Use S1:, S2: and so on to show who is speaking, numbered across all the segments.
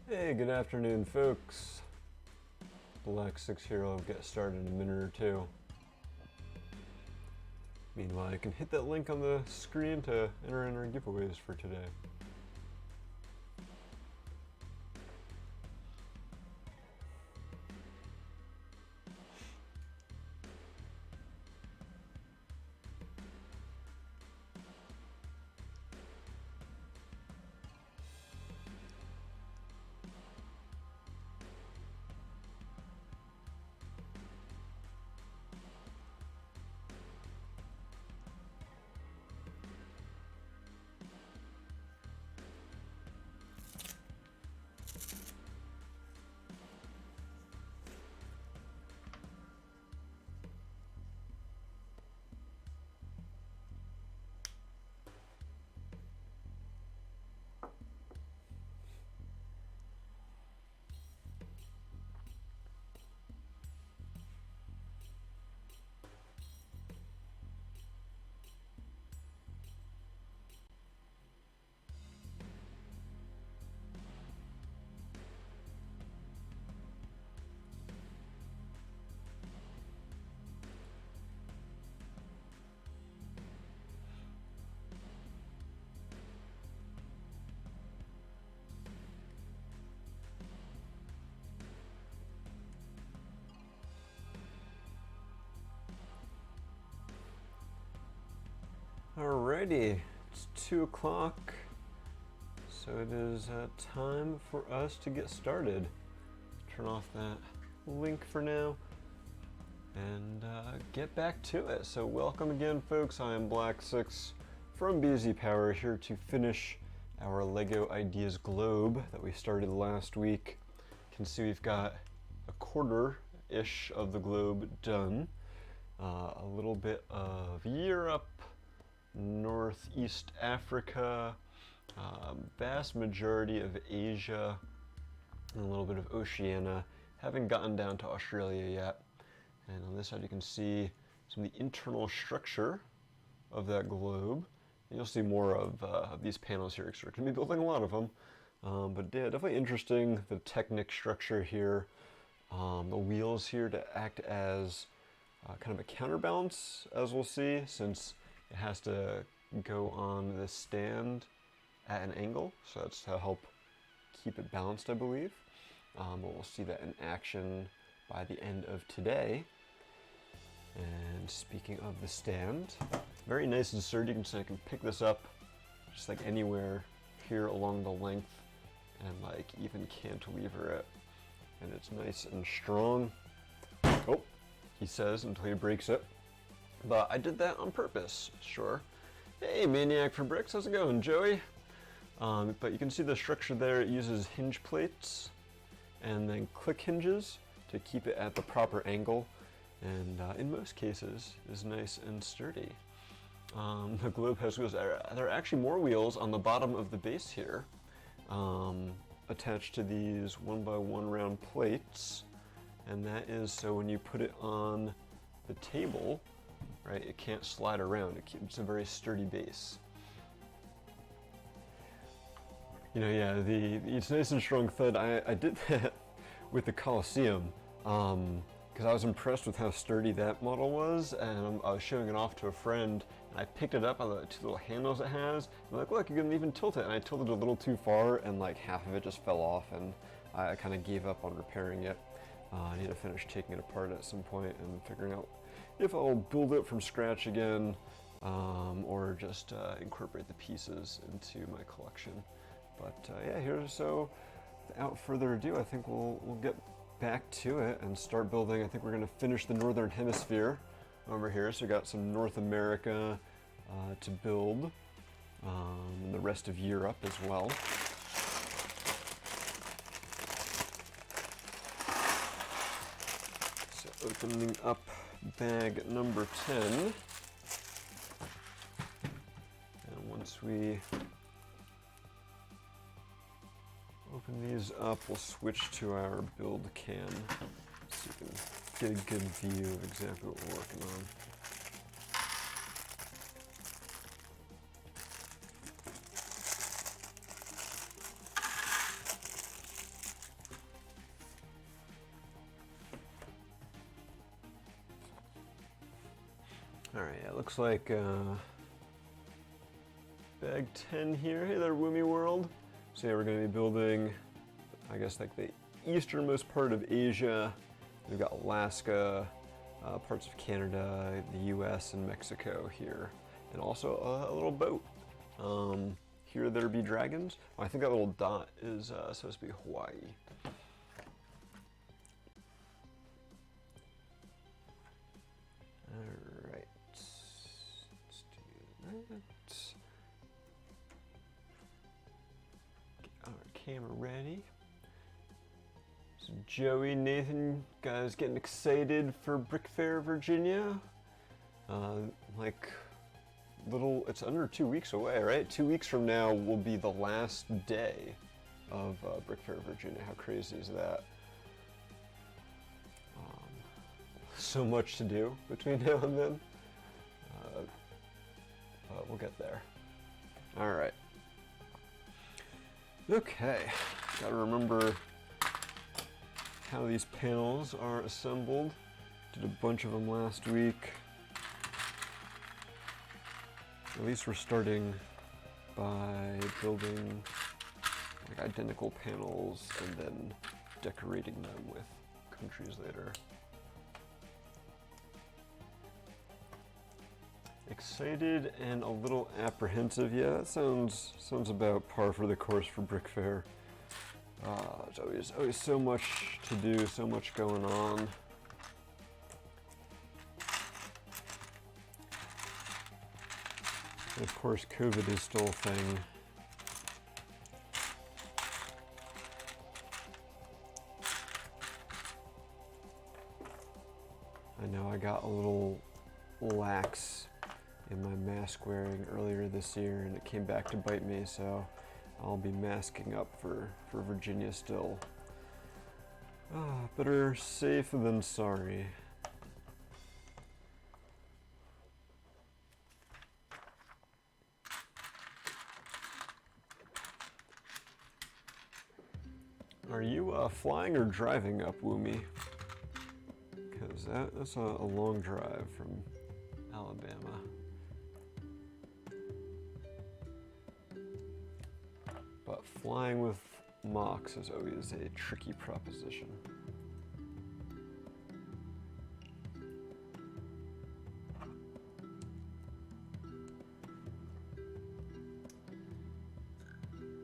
S1: Hey, good afternoon, folks. Black 6 here. I'll get started in a minute or two. Meanwhile, you can hit that link on the screen to enter in our giveaways for today. Alrighty, it's 2 o'clock, so it is time for us to get started. Turn off that link for now and get back to it. So welcome again, folks. I am Black 6 from BZPower, here to finish our LEGO Ideas Globe that we started last week. You can see we've got a quarter-ish of the globe done. A little bit of Europe, Northeast Africa, vast majority of Asia, and a little bit of Oceania. Haven't gotten down to Australia yet. And on this side you can see some of the internal structure of that globe. And you'll see more of these panels here, because we're going to be building a lot of them. But yeah, definitely interesting, the Technic structure here. The wheels here to act as kind of a counterbalance, as we'll see, since it has to go on this stand at an angle, so that's to help keep it balanced, I believe. But we'll see that in action by the end of today. And speaking of the stand, very nice and sturdy. You can pick this up just like anywhere here along the length and like even cantilever it. And it's nice and strong. Oh, he says, until he breaks it. But I did that on purpose, sure. Hey, Maniac for Bricks, how's it going, Joey? But you can see the structure there. It uses hinge plates and then click hinges to keep it at the proper angle, and in most cases is nice and sturdy. The globe has wheels. There are actually more wheels on the bottom of the base here, attached to these 1x1 round plates, and that is so when you put it on the table, right, it can't slide around. It's a very sturdy base. You know, yeah, it's nice and strong thud. I did that with the Colosseum because I was impressed with how sturdy that model was, and I was showing it off to a friend, and I picked it up on the 2 little handles it has. I'm like, look, you can even tilt it, and I tilted it a little too far, and like half of it just fell off, and I kind of gave up on repairing it. I need to finish taking it apart at some point and figuring out if I'll build it from scratch again, or just incorporate the pieces into my collection. But yeah, here's, so without further ado, I think we'll get back to it and start building. I think we're going to finish the Northern Hemisphere over here, so we got some North America to build, and the rest of Europe as well. So opening up bag number 10, and once we open these up, we'll switch to our build cam so you can get a good view of exactly what we're working on. All right, it looks like bag 10 here. Hey there, Woomy World. So yeah, we're going to be building, I guess, like the easternmost part of Asia. We've got Alaska, parts of Canada, the US, and Mexico here. And also a little boat. Here there be dragons. Oh, I think that little dot is supposed to be Hawaii. Alright, let's do that. Get our camera ready. So Joey, Nathan, guys getting excited for Brick Fair, Virginia. It's under 2 weeks away, right? 2 weeks from now will be the last day of Brick Fair, Virginia. How crazy is that? So much to do between now and then. But we'll get there. All right. Okay, gotta remember how these panels are assembled. Did a bunch of them last week. At least we're starting by building like identical panels and then decorating them with countries later. Excited and a little apprehensive. Yeah, that sounds about par for the course for Brick Fair. There's always so much to do, so much going on. And of course, COVID is still a thing. I know I got a little lax in my mask wearing earlier this year, and it came back to bite me, so I'll be masking up for Virginia still. Better safe than sorry. Are you flying or driving up, Woomy? Because that's a long drive from Alabama. But flying with mocks is always a tricky proposition.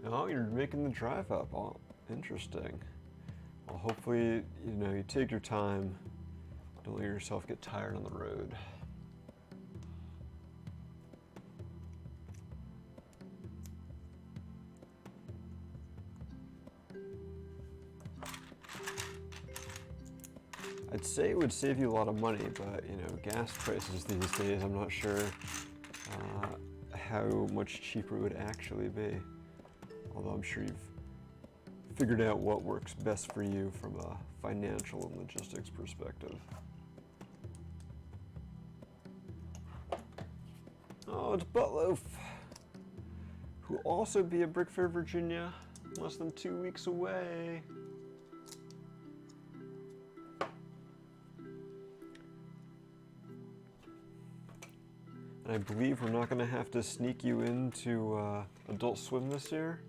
S1: Oh, you're making the drive up. Oh, interesting. Well, hopefully, you take your time. Don't let yourself get tired on the road. I'd say it would save you a lot of money, but gas prices these days, I'm not sure how much cheaper it would actually be. Although I'm sure you've figured out what works best for you from a financial and logistics perspective. Oh, it's Buttloaf, who will also be at Brick Fair, Virginia, less than 2 weeks away. And I believe we're not going to have to sneak you into Adult Swim this year.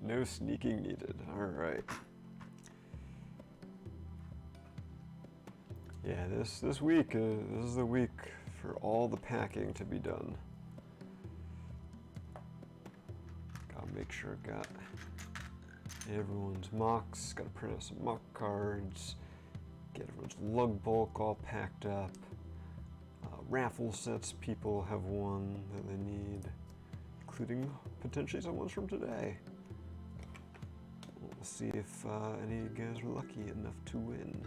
S1: No sneaking needed. All right. Yeah, this week, this is the week for all the packing to be done. Gotta make sure I got everyone's mocks. Gotta print out some mock cards. Get everyone's lug bulk all packed up. Raffle sets people have won that they need, including potentially some ones from today. We'll see if any of you guys are lucky enough to win.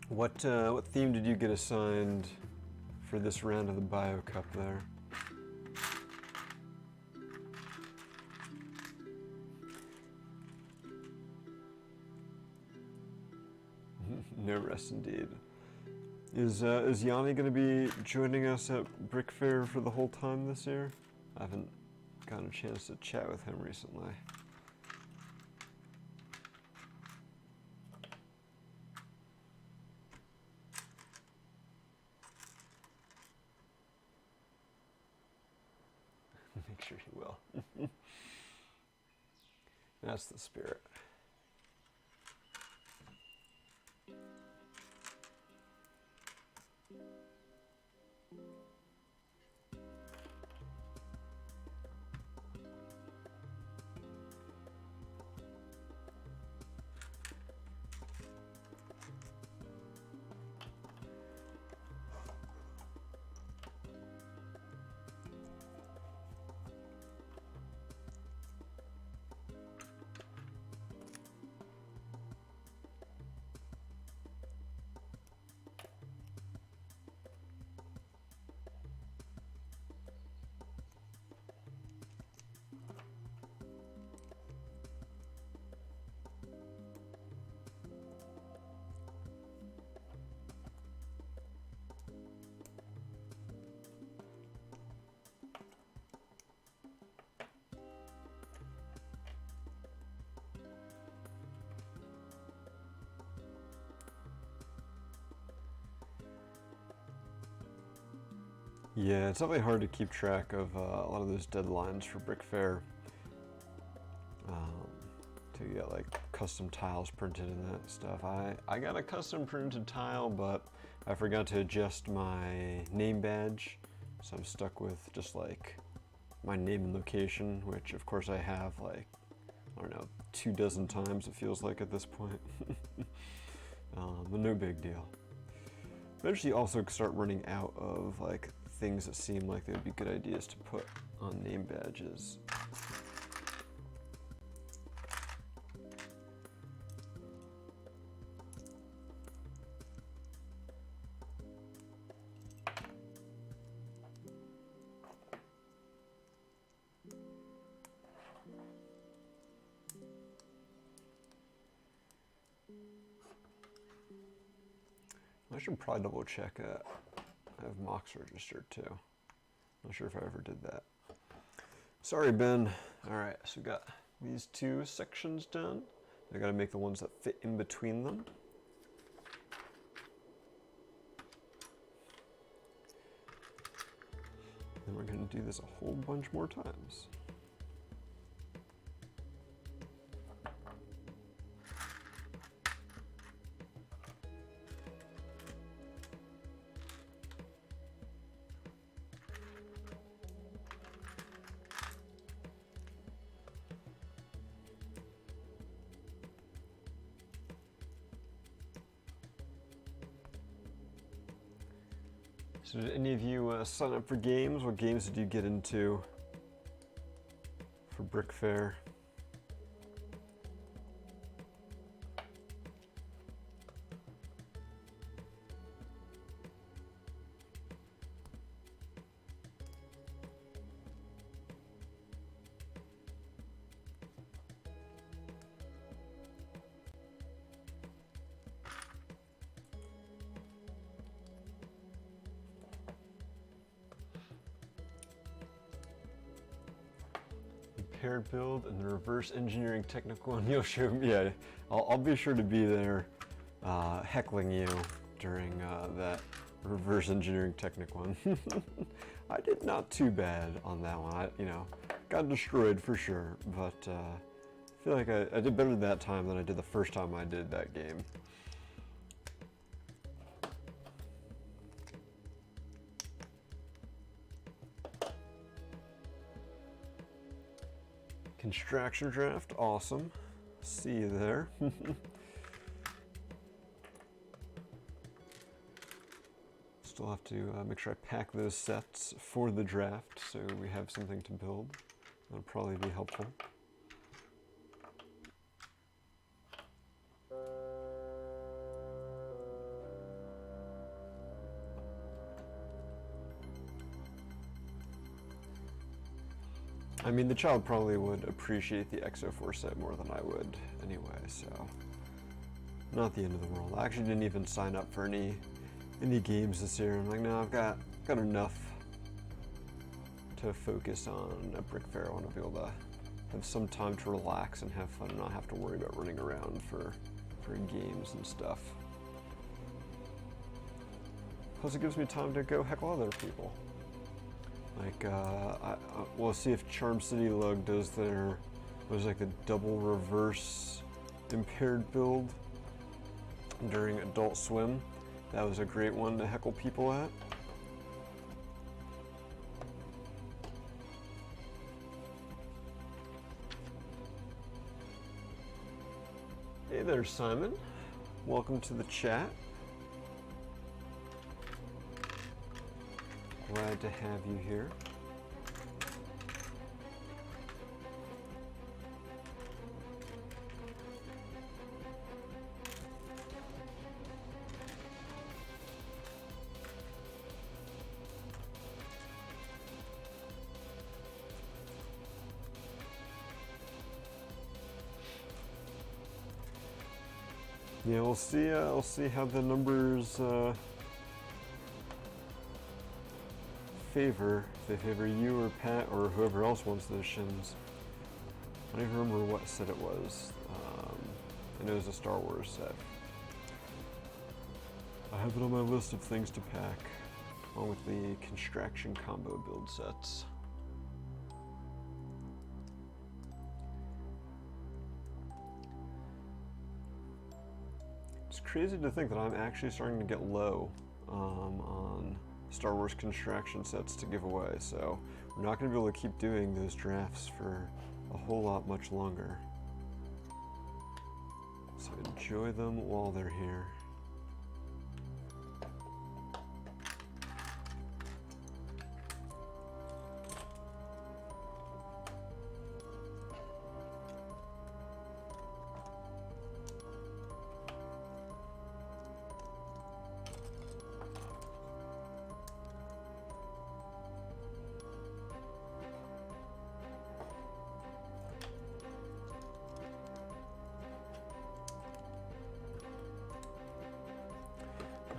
S1: What theme did you get assigned for this round of the Bio Cup there? No rest indeed. Is Yanni going to be joining us at Brick Fair for the whole time this year? I haven't gotten a chance to chat with him recently. Make sure he will. That's the spirit. Yeah, it's definitely hard to keep track of a lot of those deadlines for Brick Fair. To get like custom tiles printed and that stuff. I got a custom printed tile, but I forgot to adjust my name badge, so I'm stuck with just like my name and location, which of course I have like, I don't know, 24 times it feels like at this point. But no big deal. Eventually also start running out of like things that seem like they would be good ideas to put on name badges. I should probably double check I have mocks registered too. Not sure if I ever did that. Sorry, Ben. All right, so we got these two sections done. I gotta make the ones that fit in between them. Then we're gonna do this a whole bunch more times. So did any of you sign up for games? What games did you get into for Brick Fair? Paired build and the reverse engineering technical one. You'll show me. Yeah, I'll be sure to be there heckling you during that reverse engineering tech one. I did not too bad on that one. I got destroyed for sure, but I feel like I did better that time than I did the first time I did that game. Construction draft, awesome. See you there. Still have to make sure I pack those sets for the draft so we have something to build. That'll probably be helpful. I mean, the child probably would appreciate the Exo4 set more than I would anyway, so not the end of the world. I actually didn't even sign up for any games this year. I'm like, no, I've got enough to focus on a Brick Fair. I want to be able to have some time to relax and have fun and not have to worry about running around for games and stuff. Plus it gives me time to go heckle other people. Like, we'll see if Charm City Lug does their, like the double reverse impaired build during Adult Swim. That was a great one to heckle people at. Hey there, Simon. Welcome to the chat. Glad to have you here. Yeah, we'll see. I'll see how the numbers favor. If they favor you or Pat or whoever else wants those shins. I don't even remember what set it was. I know it was a Star Wars set. I have it on my list of things to pack, along with the Construction combo build sets. It's crazy to think that I'm actually starting to get low on Star Wars Construction sets to give away, so we're not going to be able to keep doing those drafts for a whole lot much longer. So enjoy them while they're here.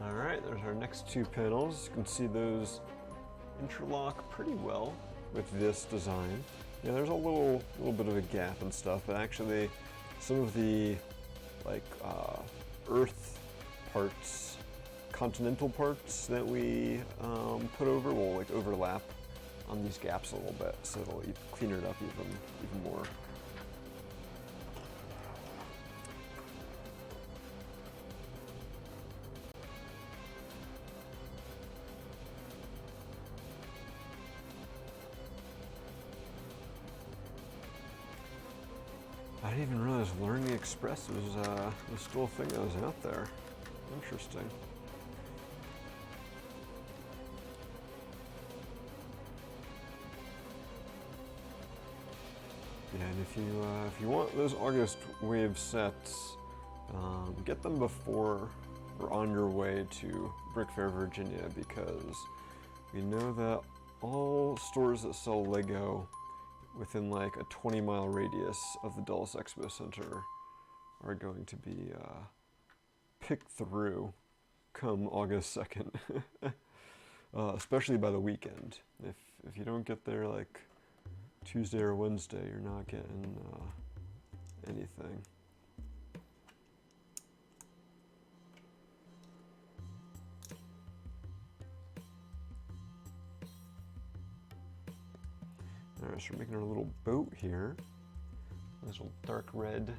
S1: Alright, there's our next two panels. You can see those interlock pretty well with this design. Yeah, there's a little bit of a gap and stuff, but actually some of the like earth parts, continental parts that we put over will like overlap on these gaps a little bit, so it'll clean it up even more. I didn't even realize Learning Express was still a thing that was out there. Interesting. Yeah, and if you want those August wave sets, get them before or on your way to Brick Fair, Virginia, because we know that all stores that sell Lego within like a 20-mile radius of the Dulles Expo Center are going to be picked through come August 2nd, especially by the weekend. If you don't get there like Tuesday or Wednesday, you're not getting anything. Alright, so we're making our little boat here. This little dark red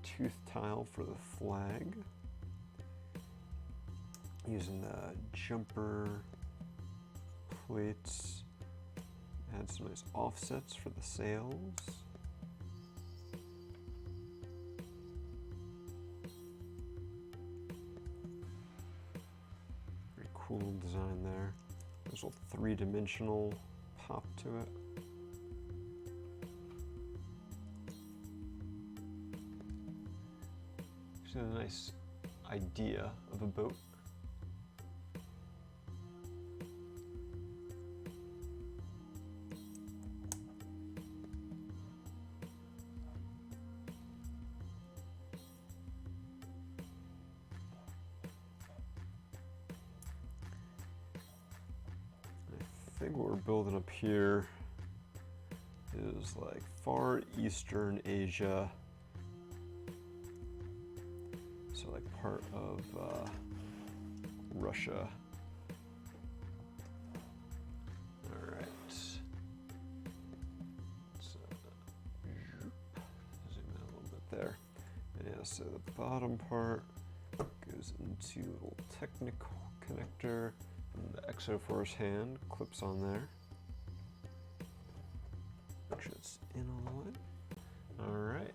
S1: tooth tile for the flag. Using the jumper plates. Add some nice offsets for the sails. Very cool design there. There's a little three-dimensional pop to it. A nice idea of a boat. think what we're building up here is like far eastern Asia. So like part of Russia. All right. So, zoom in a little bit there. And yeah, so the bottom part goes into a little technical connector, and the Exoforce hand clips on there. Make sure it's in all the way. All right,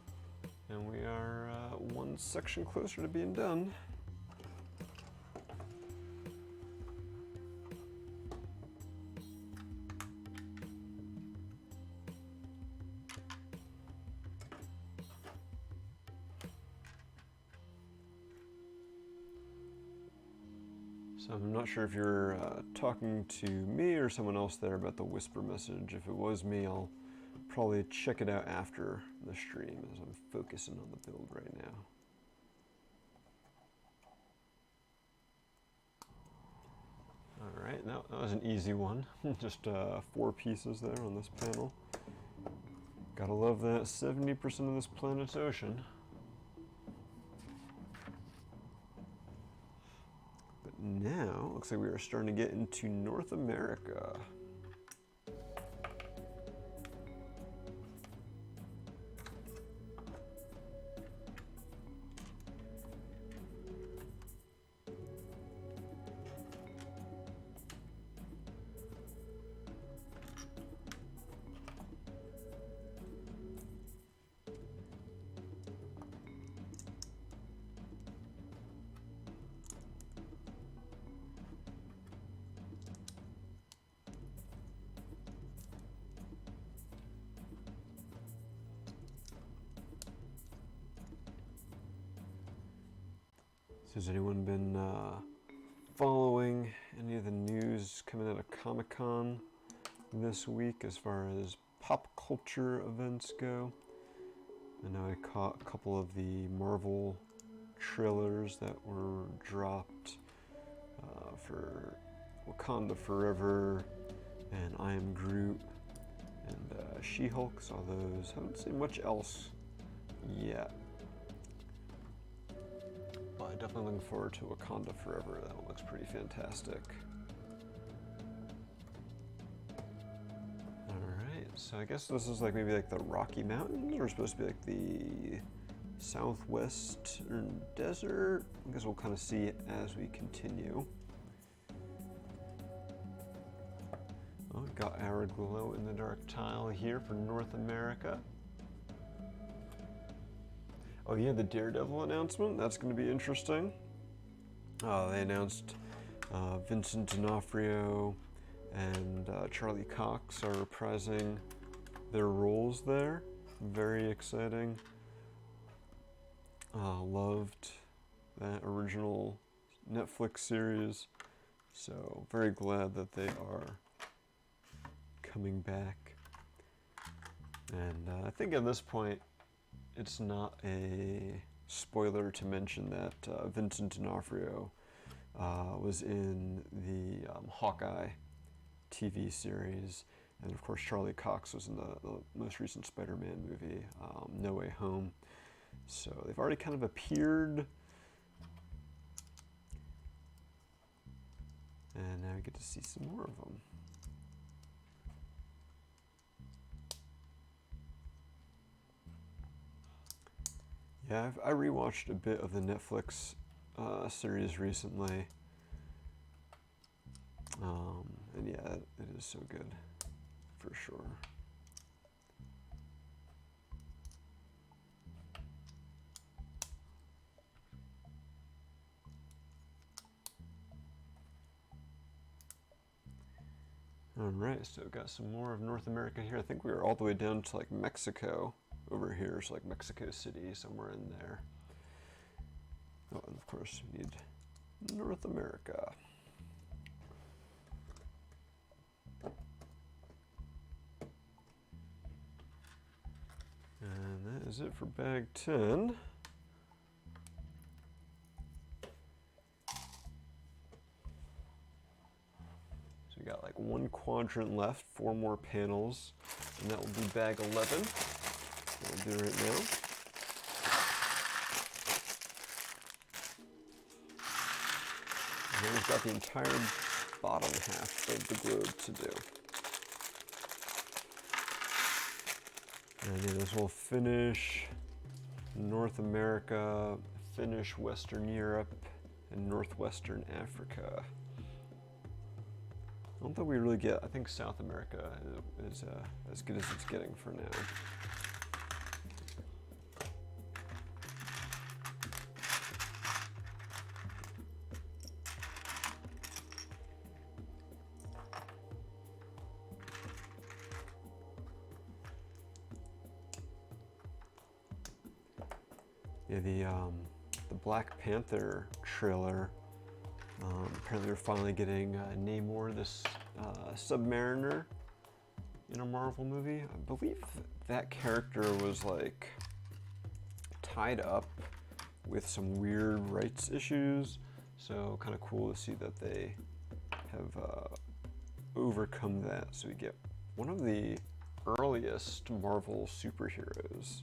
S1: and we are one section closer to being done. So I'm not sure if you're talking to me or someone else there about the whisper message. If it was me, I'll probably check it out after the stream as I'm focusing on the build right now. All right, that was an easy one. Just 4 pieces there on this panel. Gotta love that 70% of this planet's ocean. Now, looks like we are starting to get into North America. So has anyone been following any of the news coming out of Comic-Con this week as far as pop culture events go? I know I caught a couple of the Marvel trailers that were dropped for Wakanda Forever and I Am Groot and She-Hulk. Saw those. Haven't seen much else yet. But definitely looking forward to Wakanda Forever. That one looks pretty fantastic. Alright, so I guess this is like maybe like the Rocky Mountains, or supposed to be like the southwestern desert. I guess we'll kind of see it as we continue. Oh, we've got our glow in the dark tile here for North America. Oh yeah, the Daredevil announcement, that's going to be interesting. They announced Vincent D'Onofrio and Charlie Cox are reprising their roles there. Very exciting. Loved that original Netflix series, so very glad that they are coming back. And I think at this point, it's not a spoiler to mention that Vincent D'Onofrio was in the Hawkeye TV series, and of course Charlie Cox was in the most recent Spider-Man movie, No Way Home. So they've already kind of appeared, and now we get to see some more of them. Yeah, I rewatched a bit of the Netflix series recently, and yeah, it is so good, for sure. All right, so we've got some more of North America here. I think we were all the way down to like Mexico over here, so like Mexico City, somewhere in there. Oh, and of course we need North America. And that is it for bag 10. So we got like one quadrant left, 4 more panels, and that will be bag 11. That we'll do right now. And then we've got the entire bottom half of the globe to do. And then this will finish North America, finish Western Europe, and Northwestern Africa. I don't think we really get, I think South America is as good as it's getting for now. Yeah, the Black Panther trailer. Apparently, we're finally getting Namor, this Submariner, in a Marvel movie. I believe that character was like tied up with some weird rights issues, so kind of cool to see that they have overcome that. So we get one of the earliest Marvel superheroes,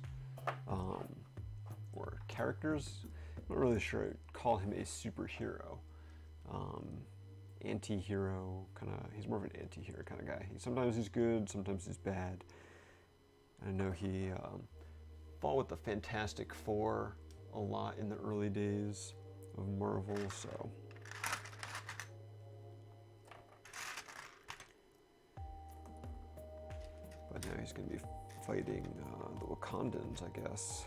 S1: or characters. I'm not really sure I'd call him a superhero. Anti-hero, kind of, he's more of an anti-hero kind of guy. Sometimes he's good, sometimes he's bad. I know he fought with the Fantastic Four a lot in the early days of Marvel, so. But now he's going to be fighting the Wakandans, I guess.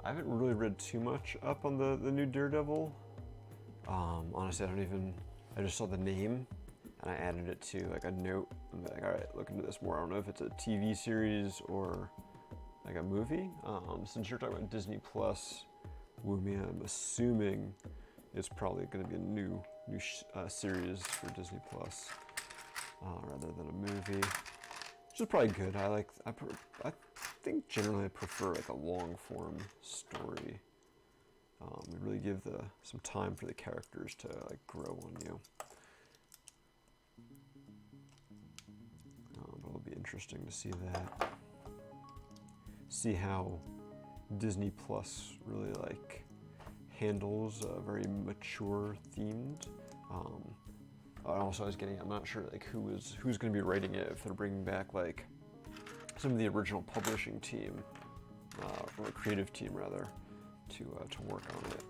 S1: I haven't really read too much up on the new Daredevil. Honestly, I just saw the name and I added it to like a note. I'm like, all right, look into this more. I don't know if it's a TV series or like a movie. Since you're talking about Disney Plus, Woomy, I'm assuming it's probably going to be a new series for Disney Plus rather than a movie, which is probably good. I think generally I prefer like a long form story. We really give some time for the characters to like grow on you. But it'll be interesting to see that. See how Disney Plus really like handles very mature themed. Also, I'm not sure like who's going to be writing it, if they're bringing back like some of the original publishing team, or creative team rather, to work on it,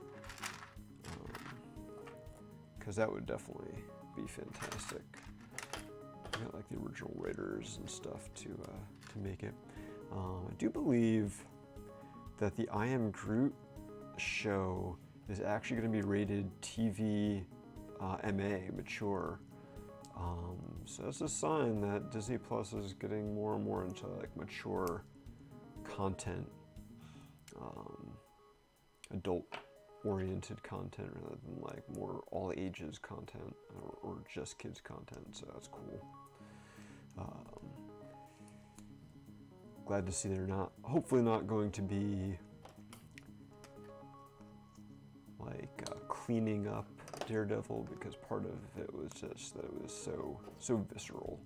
S1: because that would definitely be fantastic. You got like the original writers and stuff to make it. I do believe that the I Am Groot show is actually going to be rated TV MA, mature. So that's a sign that Disney Plus is getting more and more into like mature content, adult-oriented content rather than like more all ages content or just kids content. So that's cool. Glad to see they're hopefully not going to be like cleaning up Daredevil, because part of it was just that it was so visceral.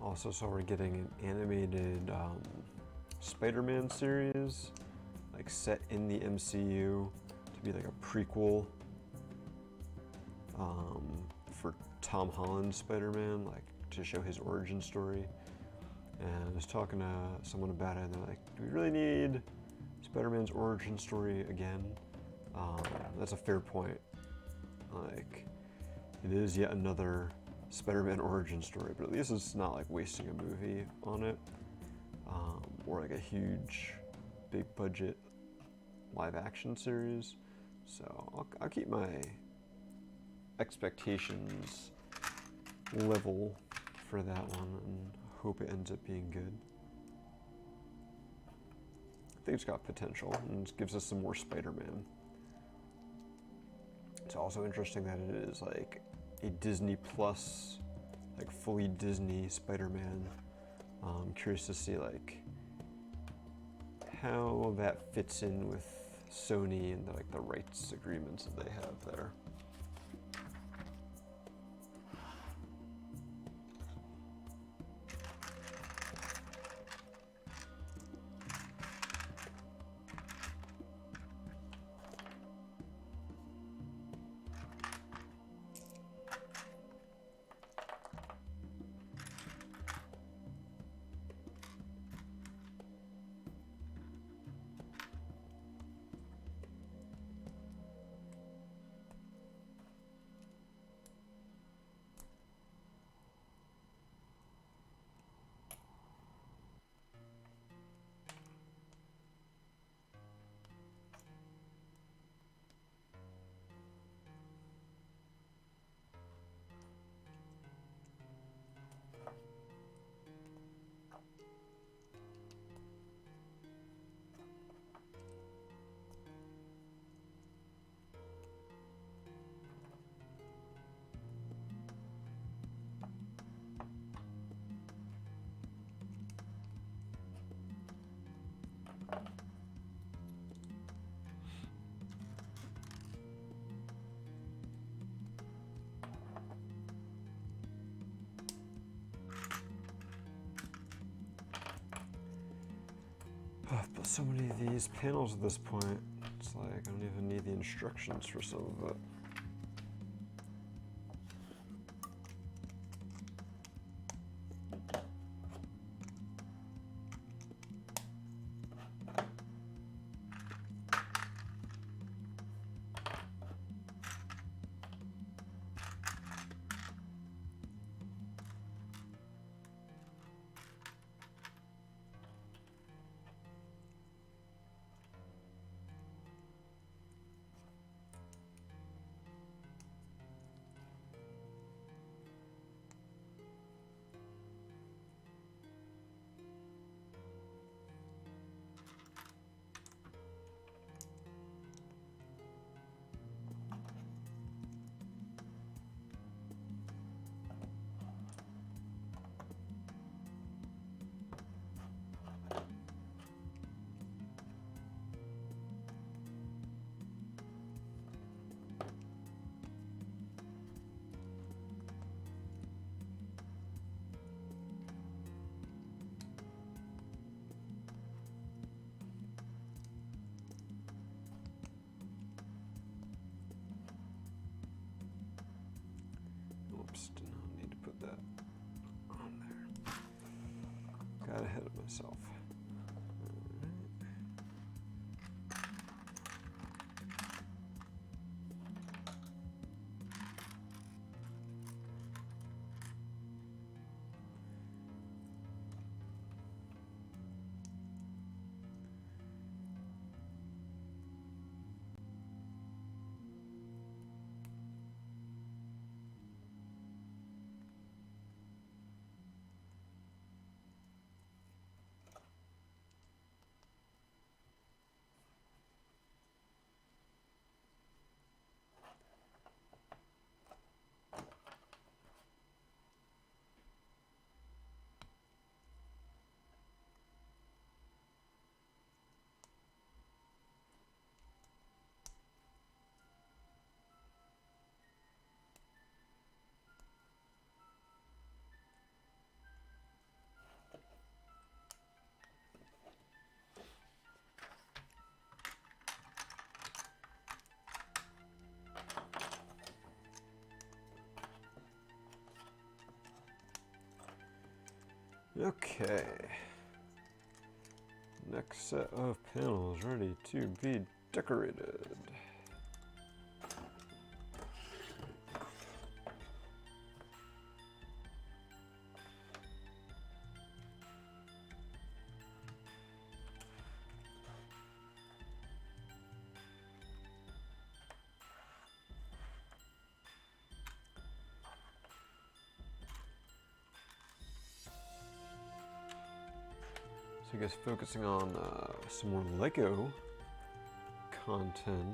S1: Also, so we're getting an animated Spider-Man series, like set in the MCU, to be like a prequel for Tom Holland's Spider-Man, like to show his origin story. And I was talking to someone about it, and they're like, do we really need Spider-Man's origin story again? That's a fair point. Like, it is yet another Spider-Man origin story, but at least it's not like wasting a movie on it, or like a huge, big budget live action series. So I'll keep my expectations level for that one and hope it ends up being good. I think it's got potential and it gives us some more Spider-Man. It's also interesting that it is like a Disney Plus, like fully Disney Spider-Man. I'm curious to see like how that fits in with Sony and like the rights agreements that they have there. But so many of these panels at this point, it's like I don't even need the instructions for some of it. Oops, did not need to put that on there. Got ahead of myself. Okay. Next set of panels ready to be decorated. So I guess focusing on some more Lego content.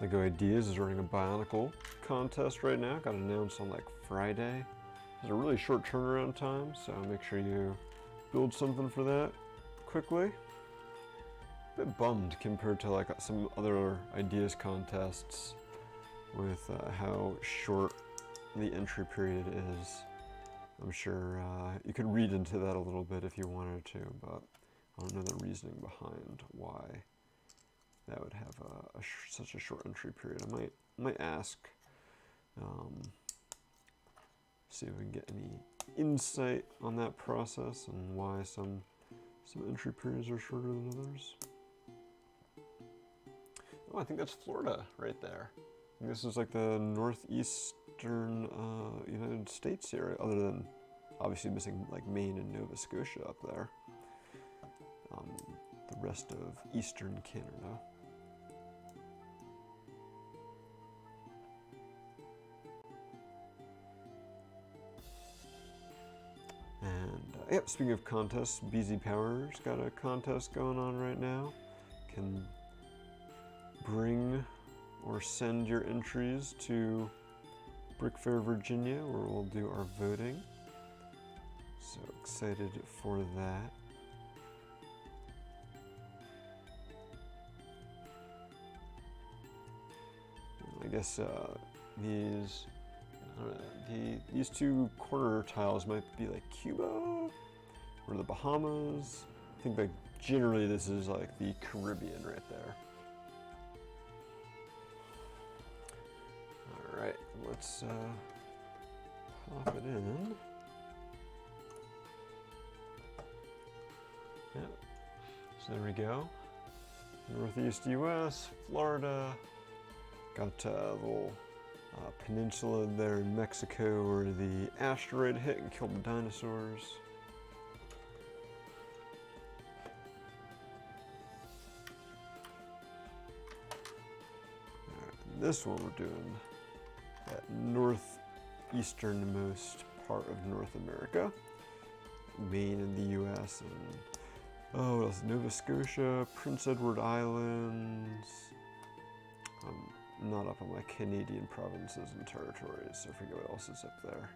S1: Lego Ideas is running a Bionicle contest right now. Got announced on like Friday. It's a really short turnaround time, so make sure you build something for that quickly. A bit bummed compared to like some other Ideas contests with how short the entry period is. I'm sure you could read into that a little bit if you wanted to, but I don't know the reasoning behind why that would have such a short entry period. I might ask, see if we can get any insight on that process and why some entry periods are shorter than others. Oh, I think that's Florida right there. I think this is like the northeastern United States area, other than obviously missing like Maine and Nova Scotia up there. The rest of eastern Canada. And yep, speaking of contests, BZPower's got a contest going on right now. Can bring or send your entries to Brick Fair, Virginia, where we'll do our voting. So excited for that. I guess these two corner tiles might be like Cuba or the Bahamas. I think like generally this is like the Caribbean right there. All right, let's pop it in. Yep. So there we go. Northeast US, Florida. Got a little peninsula there in Mexico where the asteroid hit and killed the dinosaurs. Alright, this one we're doing that northeasternmost part of North America. Maine in the US and what else? Nova Scotia, Prince Edward Islands. I'm not up on my Canadian provinces and territories, so I forget what else is up there.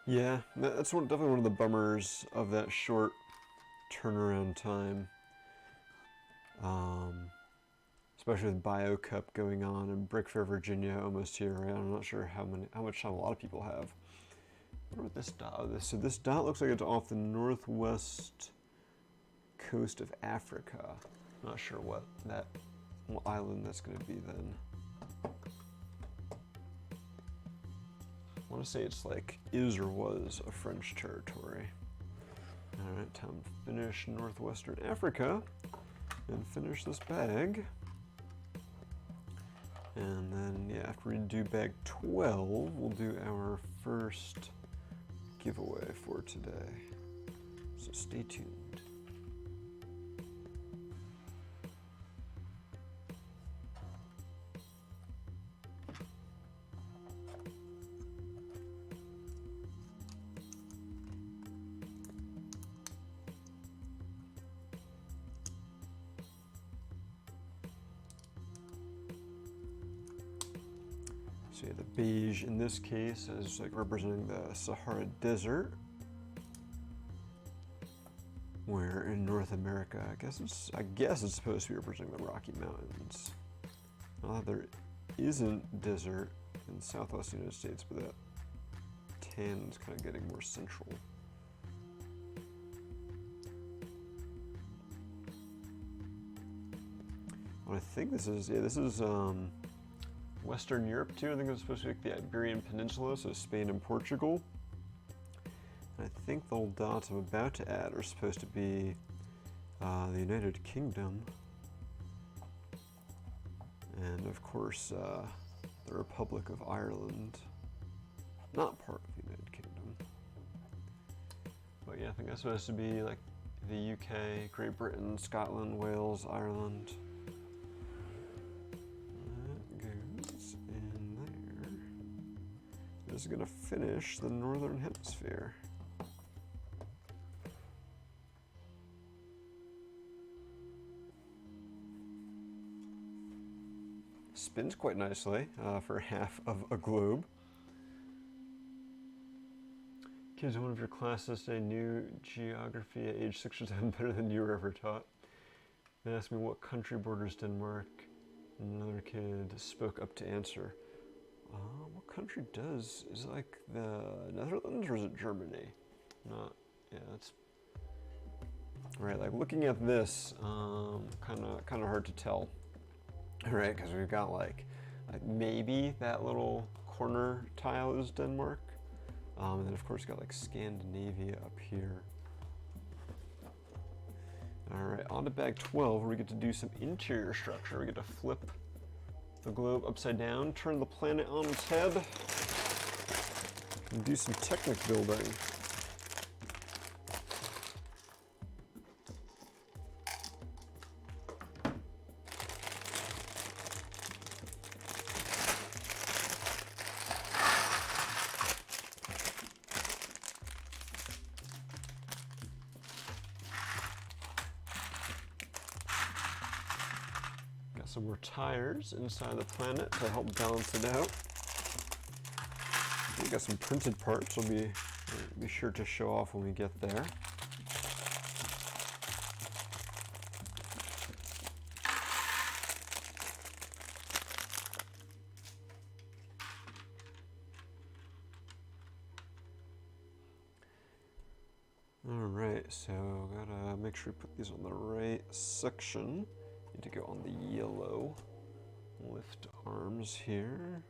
S1: Yeah, that's definitely one of the bummers of that short turnaround time. Especially with Bio Cup going on and Brick Fair, Virginia almost here. Right? I'm not sure how much time a lot of people have. I wonder what this dot is. So this dot looks like it's off the northwest coast of Africa. Not sure what island that's going to be then. I want to say it's like is or was a French territory. All right, time to finish northwestern Africa and finish this bag. And then, yeah, after we do bag 12, we'll do our first giveaway for today. So stay tuned. So yeah, the beige in this case is like representing the Sahara Desert, where in North America, I guess it's supposed to be representing the Rocky Mountains. There isn't desert in the southwest United States, but that tan is kind of getting more central. what I think this is, yeah, this is Western Europe too. I think it's supposed to be like the Iberian Peninsula, so Spain and Portugal. And I think the dots I'm about to add are supposed to be the United Kingdom. And of course, the Republic of Ireland. Not part of the United Kingdom. But yeah, I think that's supposed to be like the UK, Great Britain, Scotland, Wales, Ireland. That goes in there. This is gonna finish the Northern Hemisphere. Spins quite nicely for half of a globe. Kids in one of your classes say knew geography at age 6 or 7 better than you were ever taught. They asked me what country borders Denmark, and another kid spoke up to answer. What country does? Is it like the Netherlands or is it Germany? Not, yeah, that's right. Like looking at this, kind of hard to tell. Right, because we've got like maybe that little corner tile is Denmark. And then of course got like Scandinavia up here. All right, on to bag 12 where we get to do some interior structure. We get to flip the globe upside down, turn the planet on its head, and do some Technic building. Some more tires inside the planet to help balance it out. We got some printed parts. We'll be sure to show off when we get there. All right, so gotta make sure we put these on the right section. Need to go on the yellow lift arms here.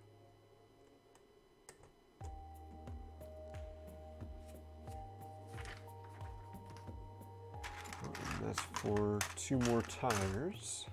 S1: And that's for 2 more tires.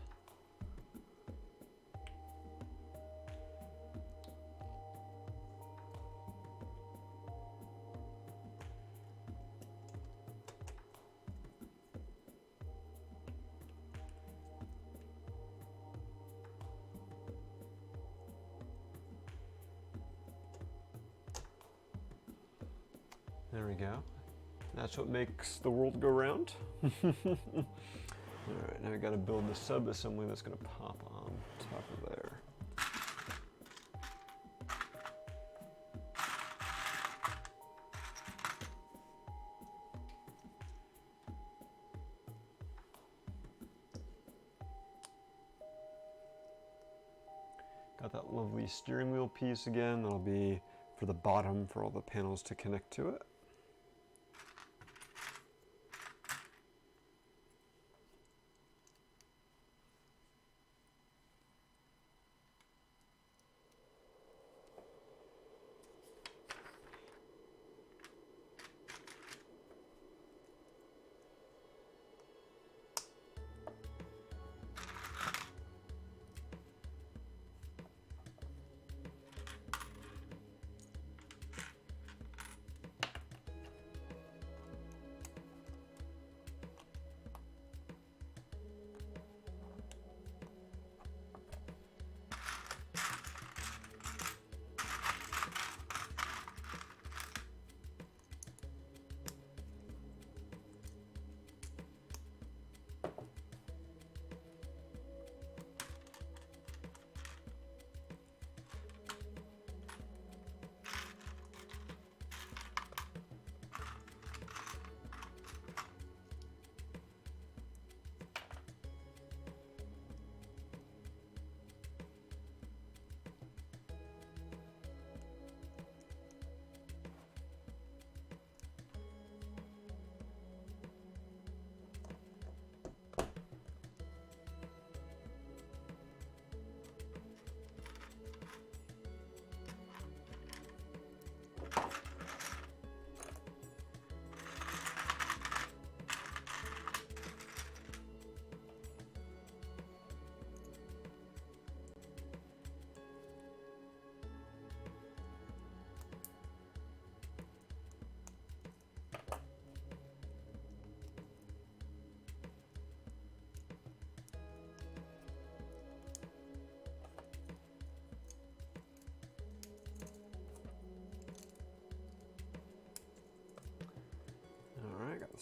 S1: There we go. That's what makes the world go round. All right, now we got to build the sub-assembly that's going to pop on top of there. Got that lovely steering wheel piece again. That'll be for the bottom for all the panels to connect to it.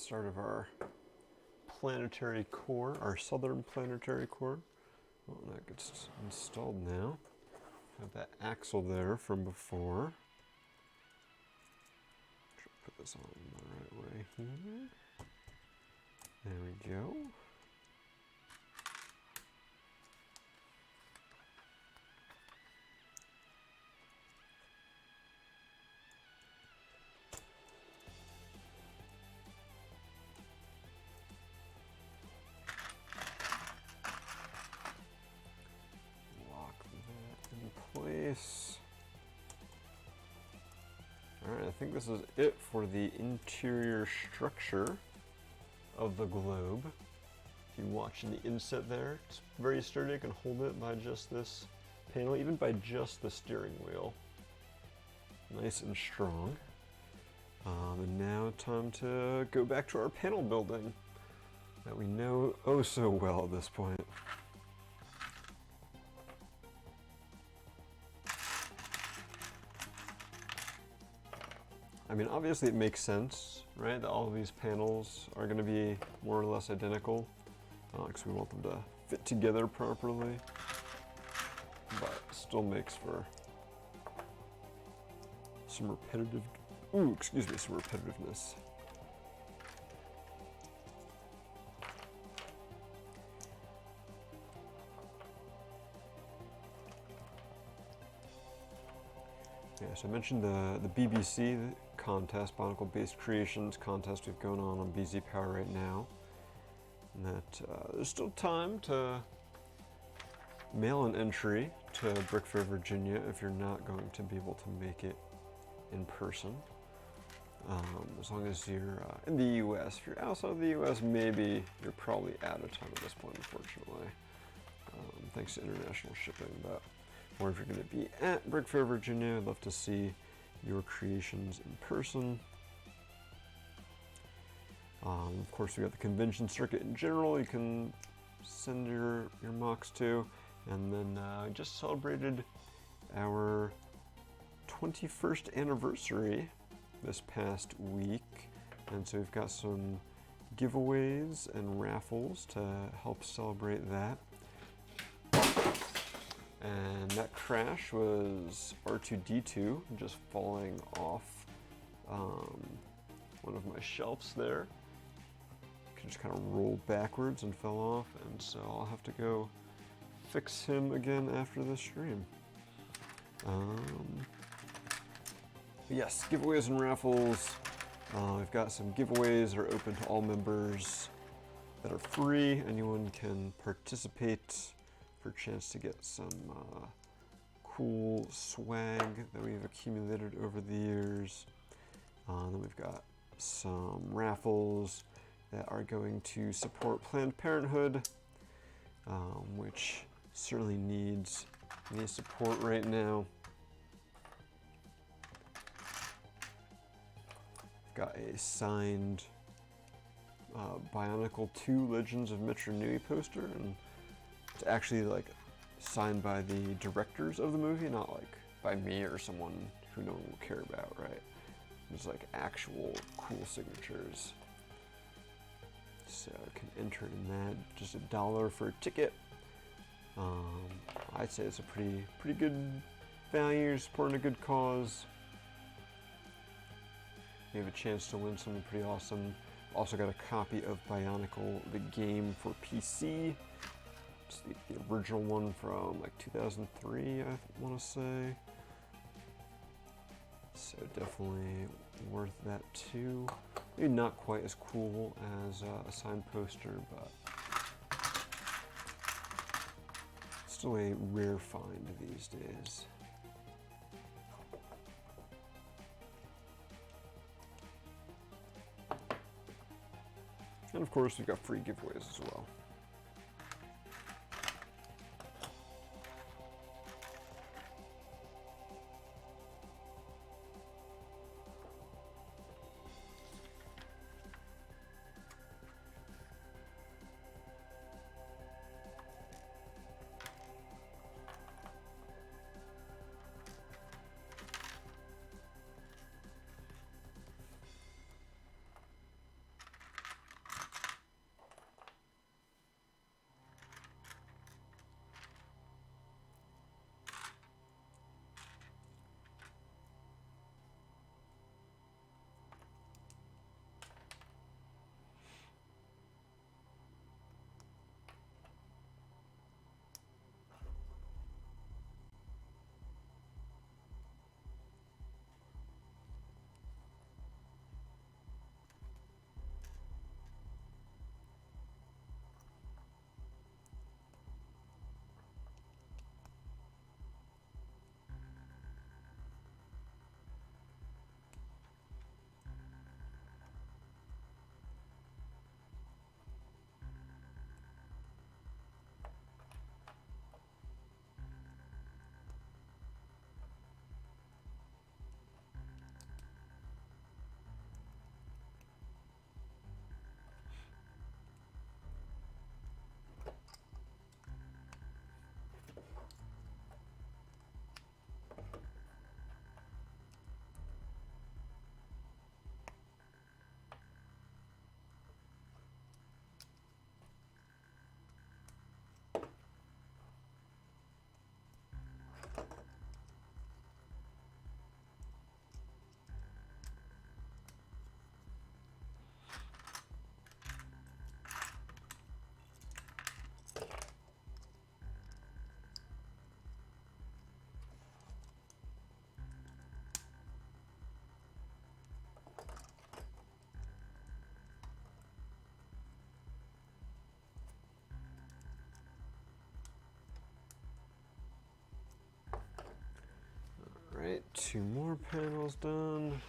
S1: start of our planetary core, our southern planetary core. Well, that gets installed now. Have that axle there from before. Put this on the right way here. There we go. Place. Alright, I think this is it for the interior structure of the globe. If you watch in the inset there, it's very sturdy. You can hold it by just this panel, even by just the steering wheel. Nice and strong. And now time to go back to our panel building that we know oh so well at this point. I mean, obviously it makes sense, right, that all of these panels are going to be more or less identical, because we want them to fit together properly, but still makes for some some repetitiveness. Yeah, so I mentioned the BBC contest, Bionicle-based creations contest we've going on BZPower right now. And that there's still time to mail an entry to Brickfair, Virginia if you're not going to be able to make it in person. As long as you're in the US. If you're outside of the US, maybe you're probably out of time at this point, unfortunately. Thanks to international shipping, but or if you're going to be at Brickfair, Virginia, I'd love to see your creations in person. Of course, we got the convention circuit in general you can send your mocks to. And then just celebrated our 21st anniversary this past week. And so we've got some giveaways and raffles to help celebrate that. And that crash was R2-D2 just falling off one of my shelves there. It just kind of rolled backwards and fell off, and so I'll have to go fix him again after the stream. Yes, giveaways and raffles. We've got some giveaways that are open to all members that are free. Anyone can participate for a chance to get some cool swag that we've accumulated over the years. Then we've got some raffles that are going to support Planned Parenthood, which certainly needs any support right now. Got a signed Bionicle 2 Legends of Metro Nui poster, and it's actually like signed by the directors of the movie, not like by me or someone who no one will care about, right? It's like actual cool signatures. So I can enter in that, just $1 for a ticket. I'd say it's a pretty good value, supporting a good cause. You have a chance to win something pretty awesome. Also got a copy of Bionicle, the game for PC. It's the original one from like 2003, I want to say. So definitely worth that too. Maybe not quite as cool as a signed poster, but still a rare find these days. And of course, we've got free giveaways as well. 2 more panels done.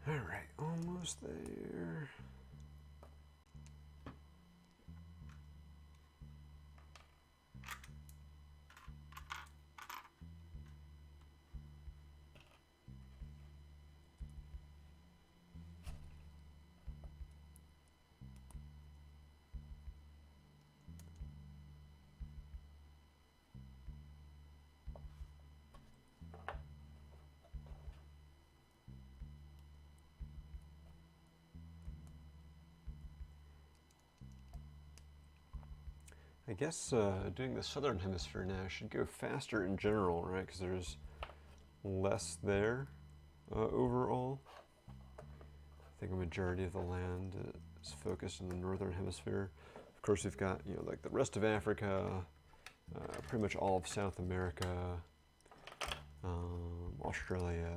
S1: All right, almost there. I guess doing the southern hemisphere now should go faster in general, right? Because there's less there overall. I think a majority of the land is focused in the northern hemisphere. Of course, we've got, you know, like the rest of Africa, pretty much all of South America, Australia.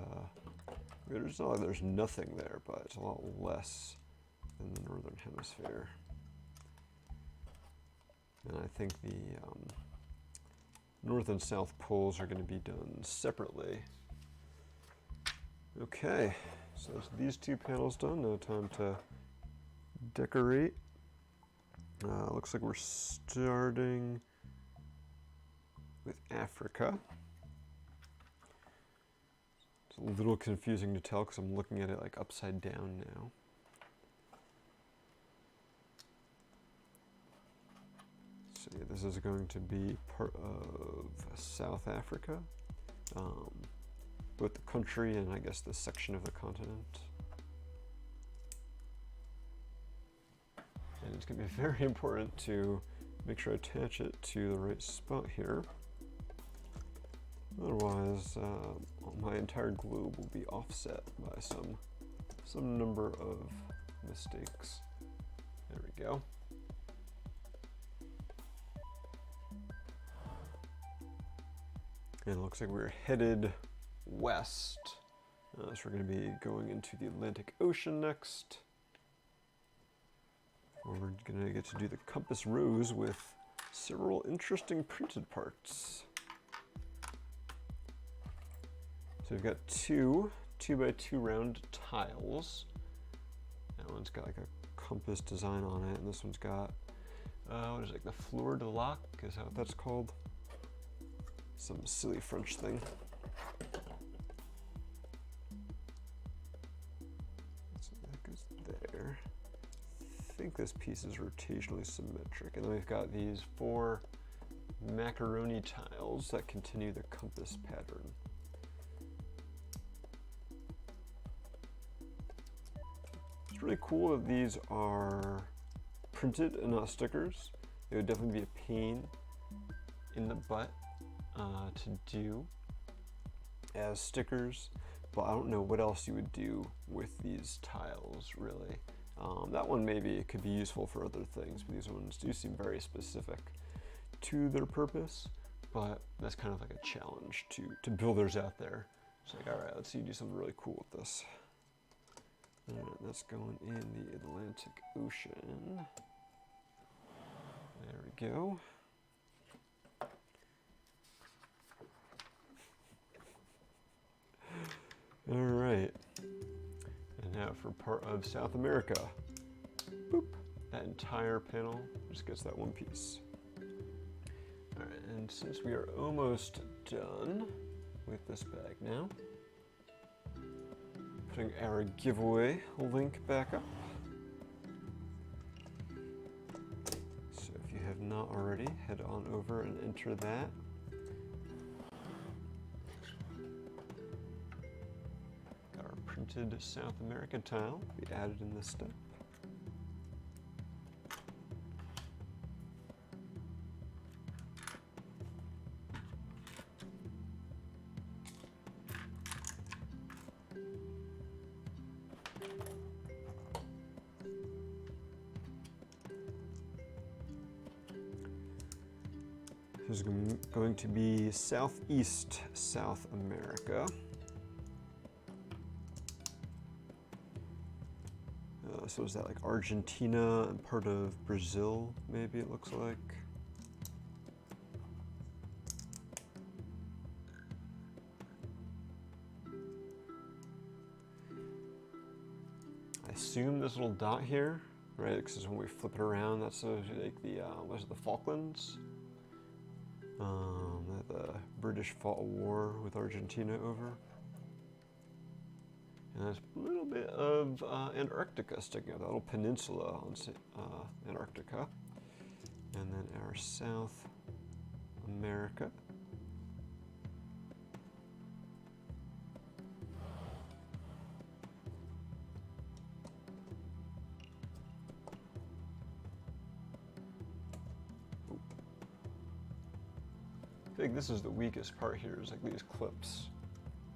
S1: There's not like there's nothing there, but it's a lot less than the northern hemisphere. And I think the north and south poles are going to be done separately. Okay, so that's these 2 panels done. Now time to decorate. Looks like we're starting with Africa. It's a little confusing to tell because I'm looking at it like upside down now. So yeah, this is going to be part of South Africa, both the country and I guess the section of the continent. And it's going to be very important to make sure I attach it to the right spot here. Otherwise, my entire globe will be offset by some number of mistakes. There we go. And it looks like we're headed west. So we're going to be going into the Atlantic Ocean next. Where we're going to get to do the compass rose with several interesting printed parts. we've got two 2x2 round tiles. That one's got like a compass design on it, and this one's got, what is it, like the fleur de lac, is that what that's called? Some silly French thing. So that goes there. I think this piece is rotationally symmetric. And then we've got these 4 macaroni tiles that continue the compass pattern. It's really cool that these are printed and not stickers. It would definitely be a pain in the butt to do as stickers, but I don't know what else you would do with these tiles, really. That one maybe it could be useful for other things, but these ones do seem very specific to their purpose, but that's kind of like a challenge to builders out there. It's like, all right, let's see you do something really cool with this. All right, that's going in the Atlantic Ocean. There we go. All right, and now for part of South America. Boop, that entire panel just gets that one piece. All right, and since we are almost done with this bag now, putting our giveaway link back up. So if you have not already, head on over and enter that. Printed South America tile be added in this step. This is going to be Southeast South America. So is that like Argentina and part of Brazil, maybe it looks like? I assume this little dot here, right? Because when we flip it around, that's like the, what is it, the Falklands? That the British fought a war with Argentina over. And there's a little bit of Antarctica sticking out, that little peninsula on Antarctica. And then our South America. I think this is the weakest part here, is like these clips.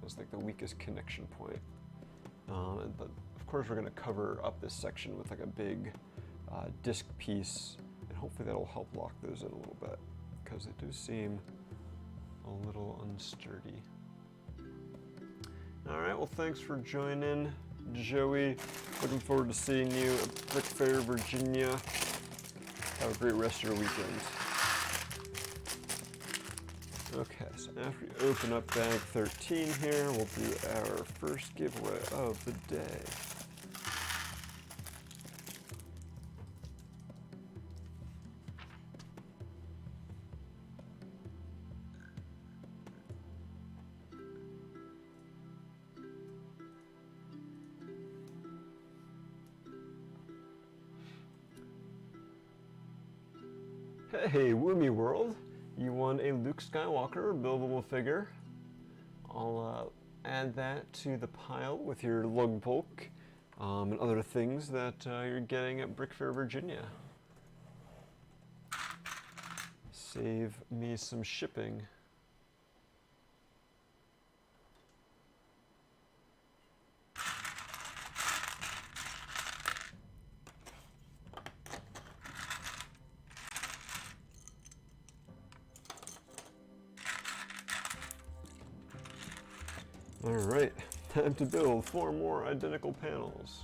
S1: That's like the weakest connection point. But of course we're going to cover up this section with like a big disc piece, and hopefully that'll help lock those in a little bit, because they do seem a little unsturdy. All right, well, thanks for joining, Joey. Looking forward to seeing you at Brick Fair, Virginia. Have a great rest of your weekend. Okay, so after we open up bag 13 here, we'll do our first giveaway of the day. Hey, Woomy World! You won a Luke Skywalker buildable figure. I'll add that to the pile with your lug bulk and other things that you're getting at Brick Fair, Virginia. Save me some shipping. All right, time to build 4 more identical panels.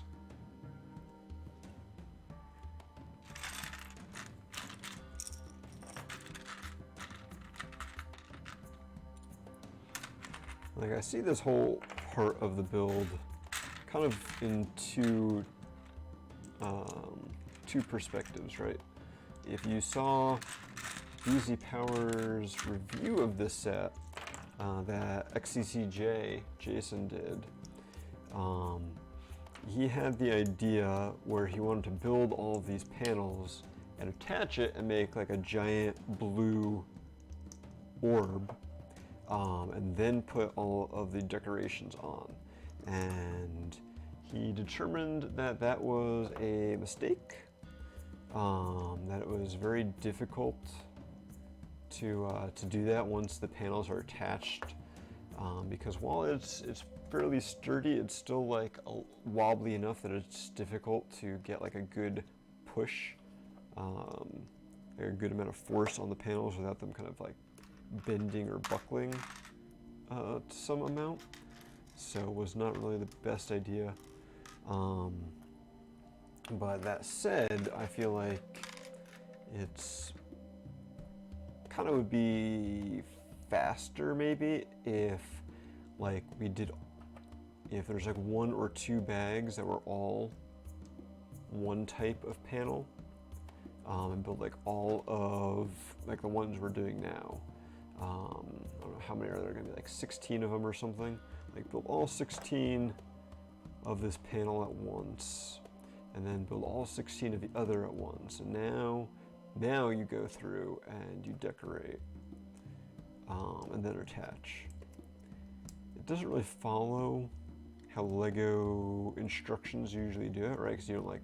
S1: Like, I see this whole part of the build kind of in two perspectives, right? If you saw BZPower's review of this set that XCCJ Jason did, he had the idea where he wanted to build all of these panels and attach it and make like a giant blue orb, and then put all of the decorations on. And he determined that that was a mistake, that it was very difficult to do that once the panels are attached, because while it's fairly sturdy, it's still like wobbly enough that it's difficult to get like a good push, a good amount of force on the panels without them kind of like bending or buckling to some amount. So it was not really the best idea. But that said, I feel like it's kind of would be faster maybe if like if there's like 1 or 2 bags that were all one type of panel, and build like all of like the ones we're doing now. I don't know how many are there gonna be, like 16 of them or something. Like build all 16 of this panel at once, and then build all 16 of the other at once. And now you go through and you decorate, and then attach. It doesn't really follow how Lego instructions usually do it, right? Because you don't like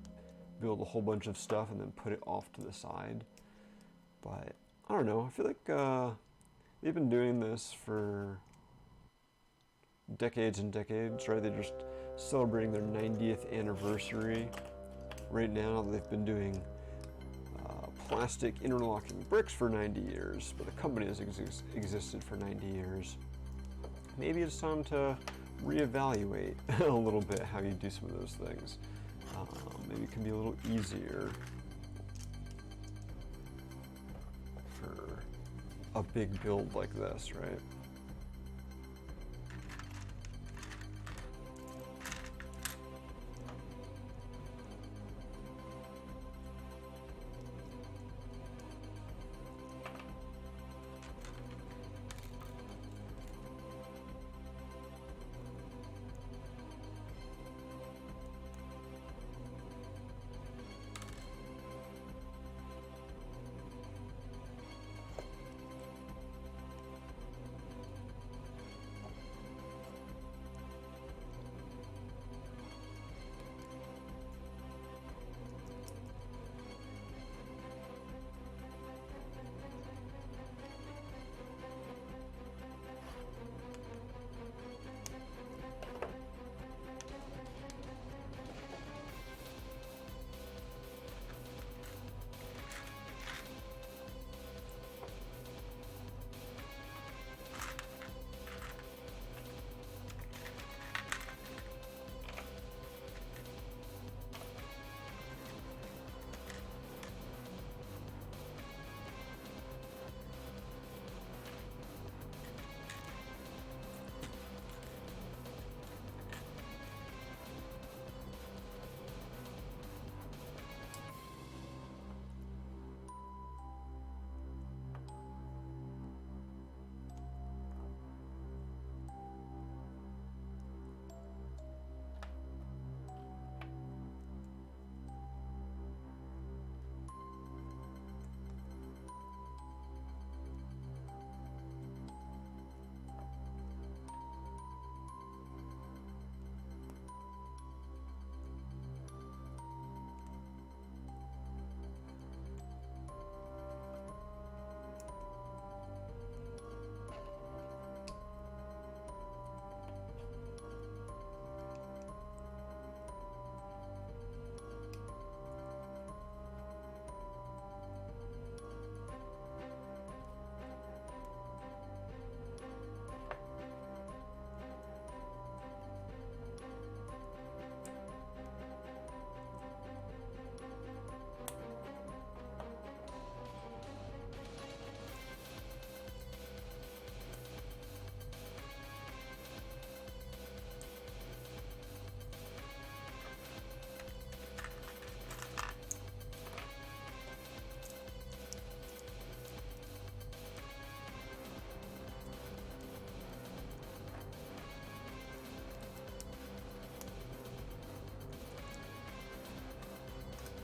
S1: build a whole bunch of stuff and then put it off to the side. But I don't know, I feel like they've been doing this for decades and decades, right? They're just celebrating their 90th anniversary right now. They've been doing plastic interlocking bricks for 90 years, but the company has existed for 90 years. Maybe it's time to reevaluate a little bit how you do some of those things. Maybe it can be a little easier for a big build like this, right?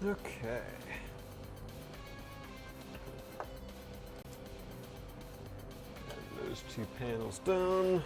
S1: Okay. Those two panels done.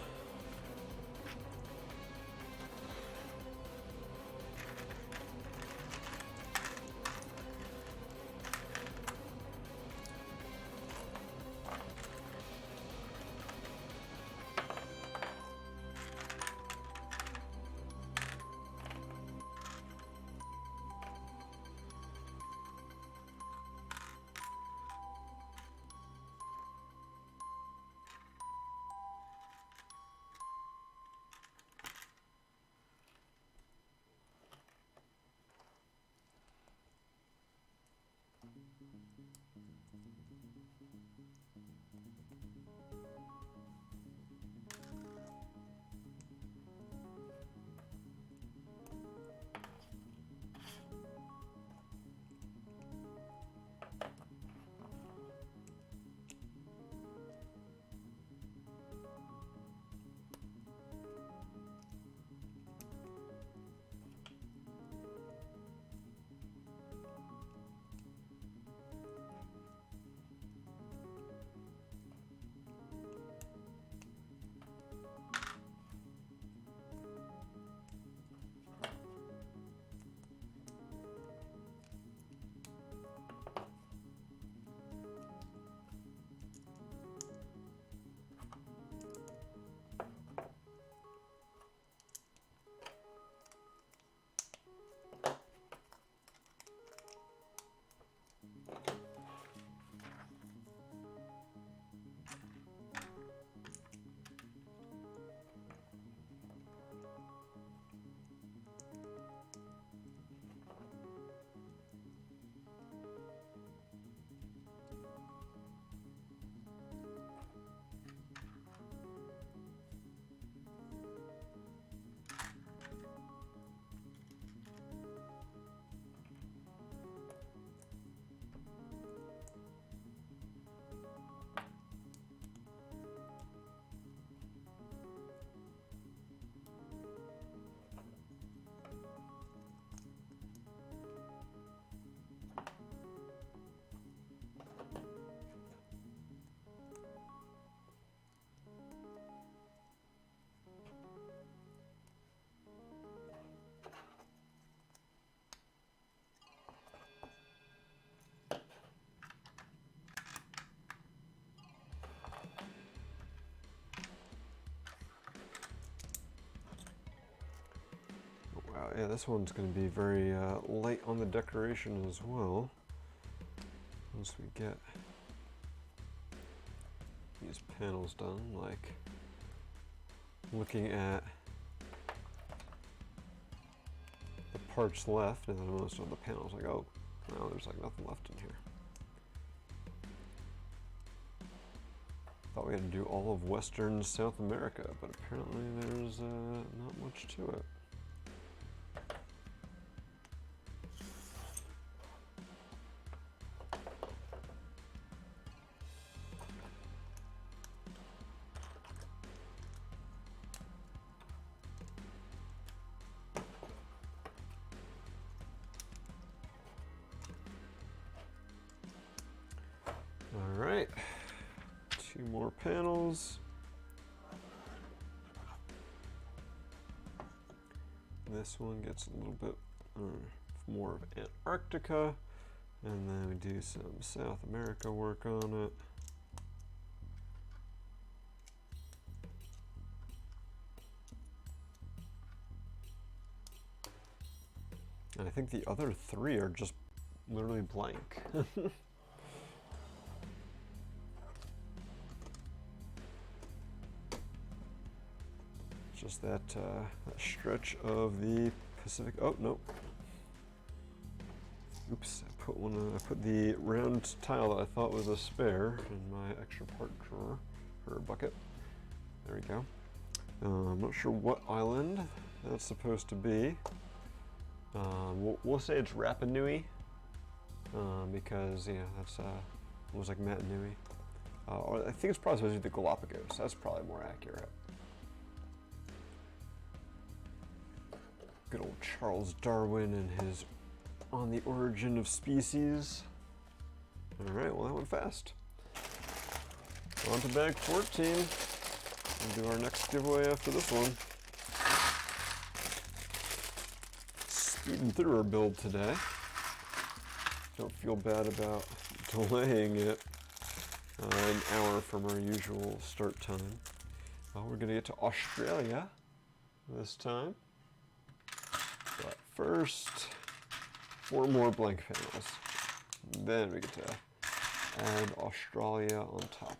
S1: Wow, yeah, this one's going to be very light on the decoration as well. Once we get these panels done, like looking at the parts left and then most of the panels, like, oh, no, there's like nothing left in here. Thought we had to do all of Western South America, but apparently there's not much to it. All right, 2 more panels. This one gets a little bit more of Antarctica, and then we do some South America work on it. And I think the other 3 are just literally blank. Just that stretch of the Pacific. Oh no! Oops! I put the round tile that I thought was a spare in my extra part drawer or bucket. There we go. I'm not sure what island that's supposed to be. We'll say it's Rapa Nui because that's almost like Mat Nui. Or I think it's probably supposed to be the Galapagos. That's probably more accurate. Good old Charles Darwin and his on the origin of species. All right, well that went fast. On to bag 14. We'll do our next giveaway after this one. Speeding through our build today. Don't feel bad about delaying it an hour from our usual start time. Well, we're gonna get to Australia this time. But first, 4 more blank panels. Then we get to add Australia on top.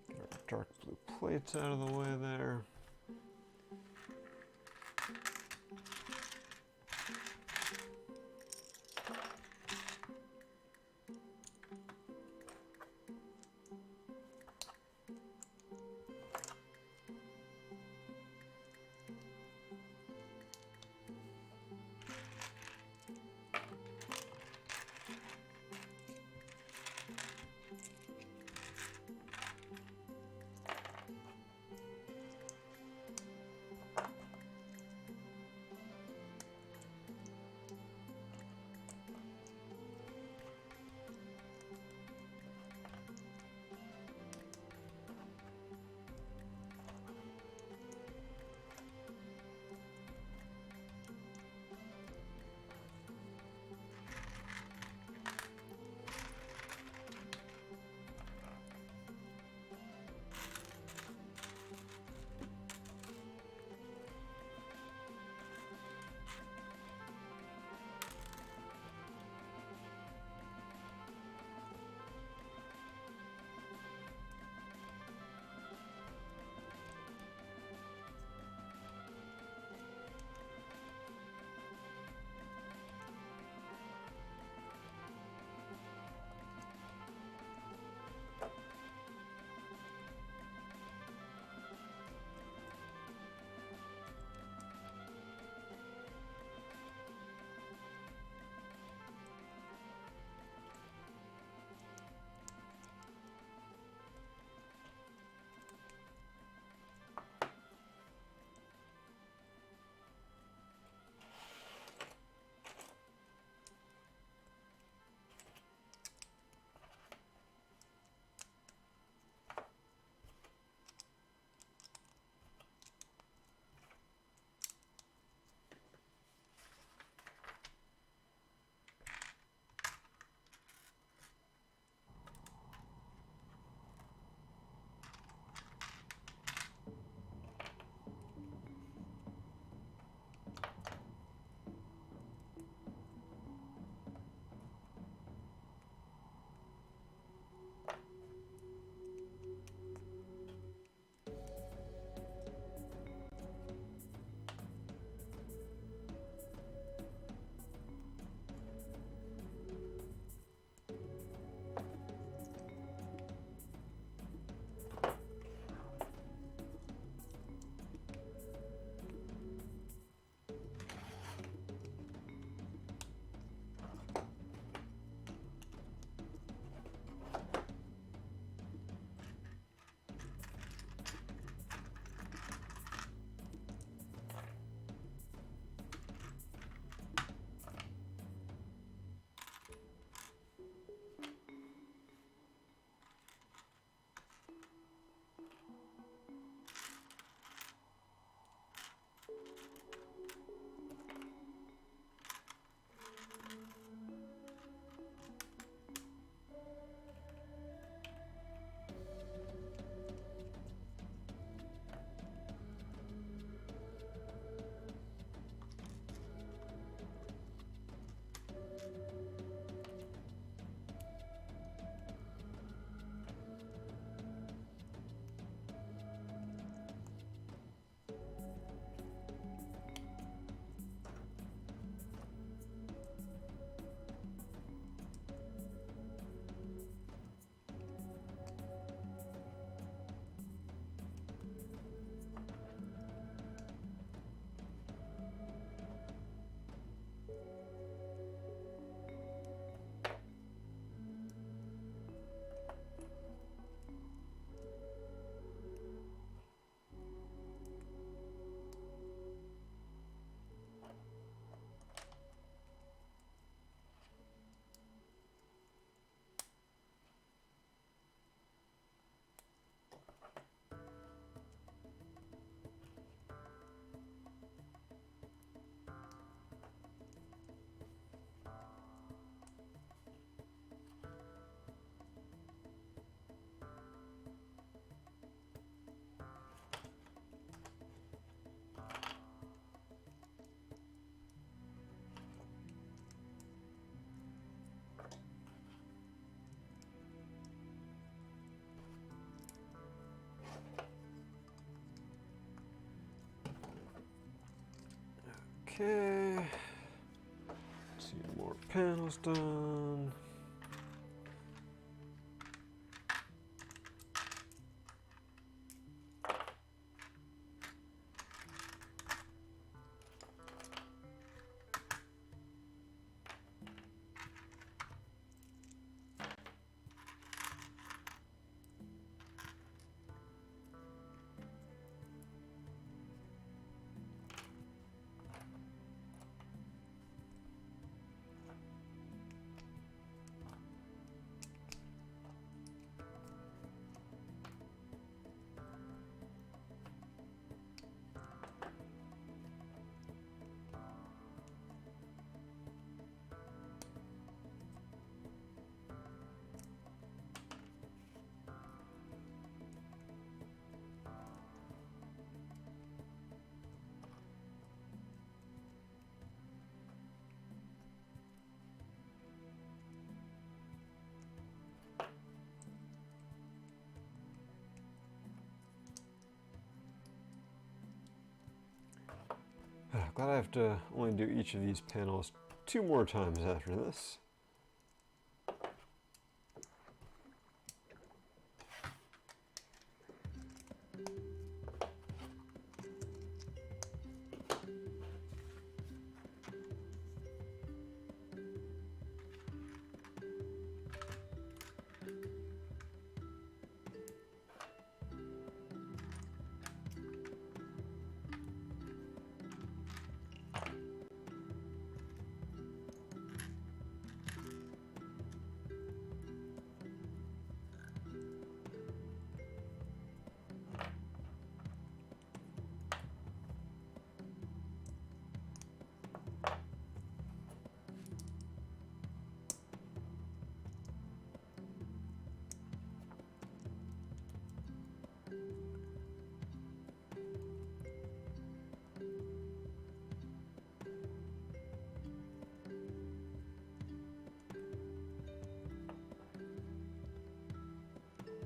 S1: Get our dark blue plates out of the way there. Okay. 2 more panels done. Glad I have to only do each of these panels 2 more times after this.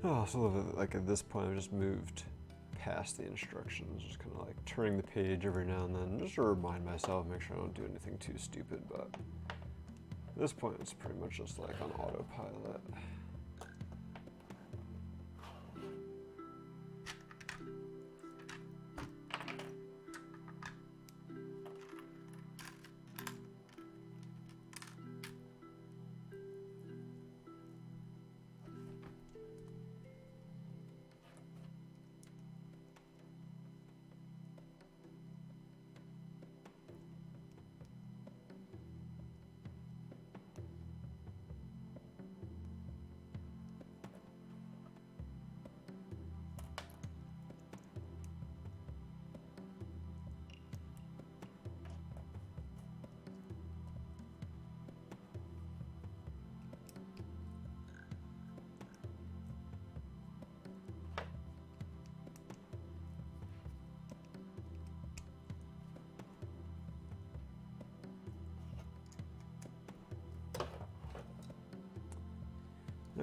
S1: Oh, so like at this point I've just moved past the instructions, just kind of like turning the page every now and then, just to remind myself, make sure I don't do anything too stupid, but at this point it's pretty much just like on autopilot.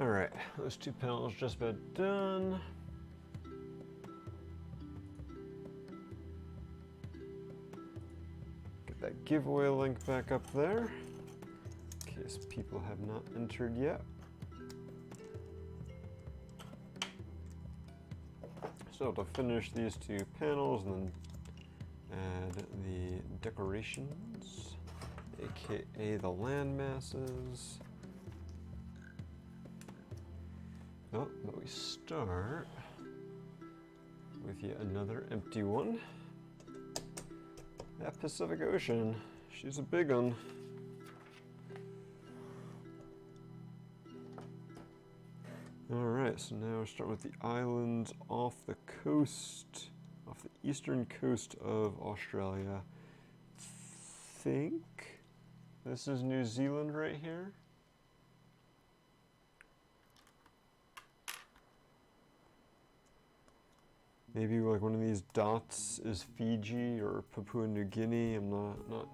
S1: All right, those 2 panels just about done. Get that giveaway link back up there, in case people have not entered yet. So to finish these 2 panels and then add the decorations, aka the land masses. Oh, but we start with yet another empty one. That Pacific Ocean, she's a big one. Alright, so now we're starting with the islands off the coast, off the eastern coast of Australia. Think this is New Zealand right here. Maybe like one of these dots is Fiji or Papua New Guinea. I'm not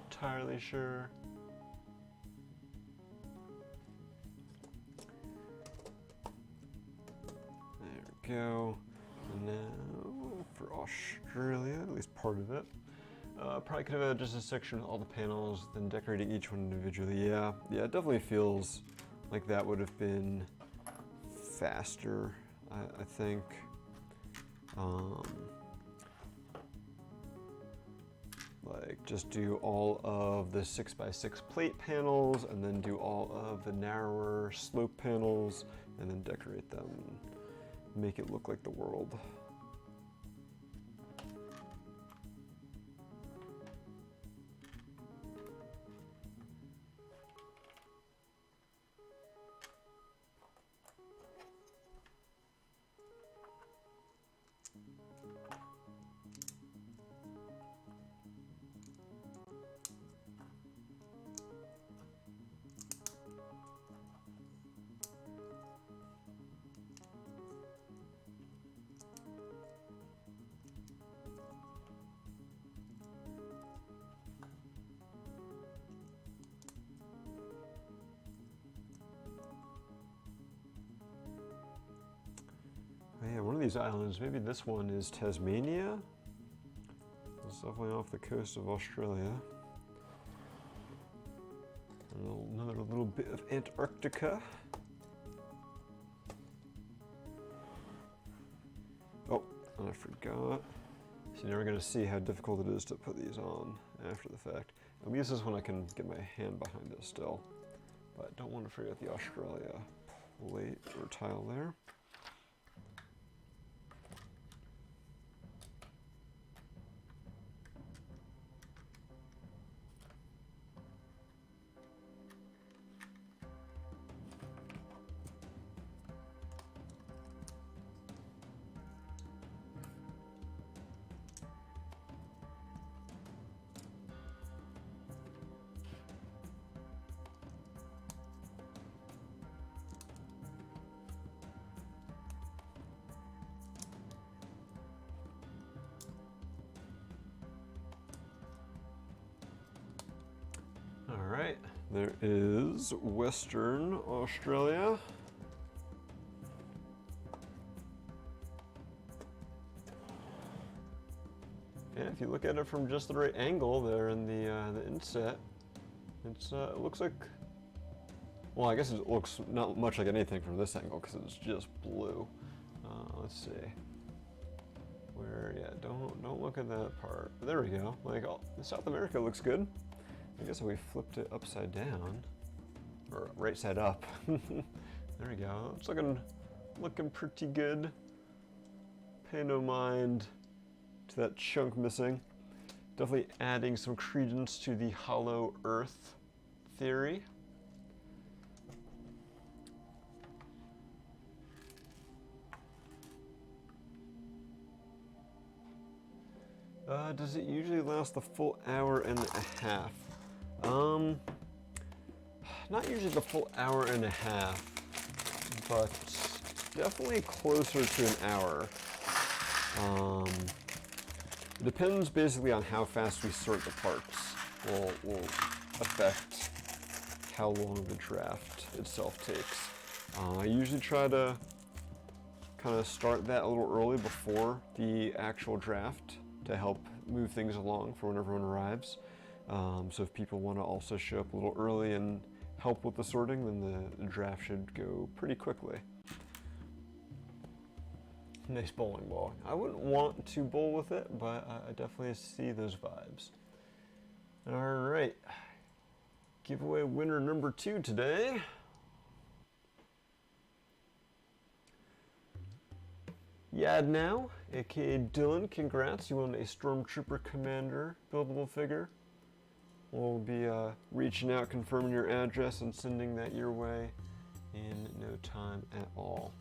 S1: entirely sure. There we go. And now for Australia, at least part of it. Probably could have had just a section with all the panels, then decorating each one individually. Yeah, it definitely feels like that would have been faster, I think. Like just do all of the 6x6 plate panels and then do all of the narrower slope panels and then decorate them and make it look like the world. Oh yeah, one of these islands, maybe this one is Tasmania. It's definitely off the coast of Australia. Another little bit of Antarctica. Oh, and I forgot. So you're never going to see how difficult it is to put these on after the fact. At least this one I can get my hand behind it still. But don't want to forget the Australia plate or tile there. Alright, there is Western Australia. Yeah, if you look at it from just the right angle there in the inset, it looks like, well, I guess it looks not much like anything from this angle because it's just blue. Let's see. Where, yeah, don't look at that part. There we go. Like, South America looks good. I guess if we flipped it upside down, or right side up, there we go. It's looking pretty good. Pay no mind to that chunk missing. Definitely adding some credence to the hollow earth theory. Does it usually last the full hour and a half? Not usually the full hour and a half, but definitely closer to an hour. It depends basically on how fast we sort the parts will affect how long the draft itself takes. I usually try to kind of start that a little early before the actual draft to help move things along for when everyone arrives. So if people want to also show up a little early and help with the sorting, then the draft should go pretty quickly. Nice bowling ball. I wouldn't want to bowl with it, but I definitely see those vibes. All right, giveaway winner number 2 today. Yad now, aka Dylan, congrats, you won a Stormtrooper Commander buildable figure. We'll be reaching out, confirming your address, and sending that your way in no time at all.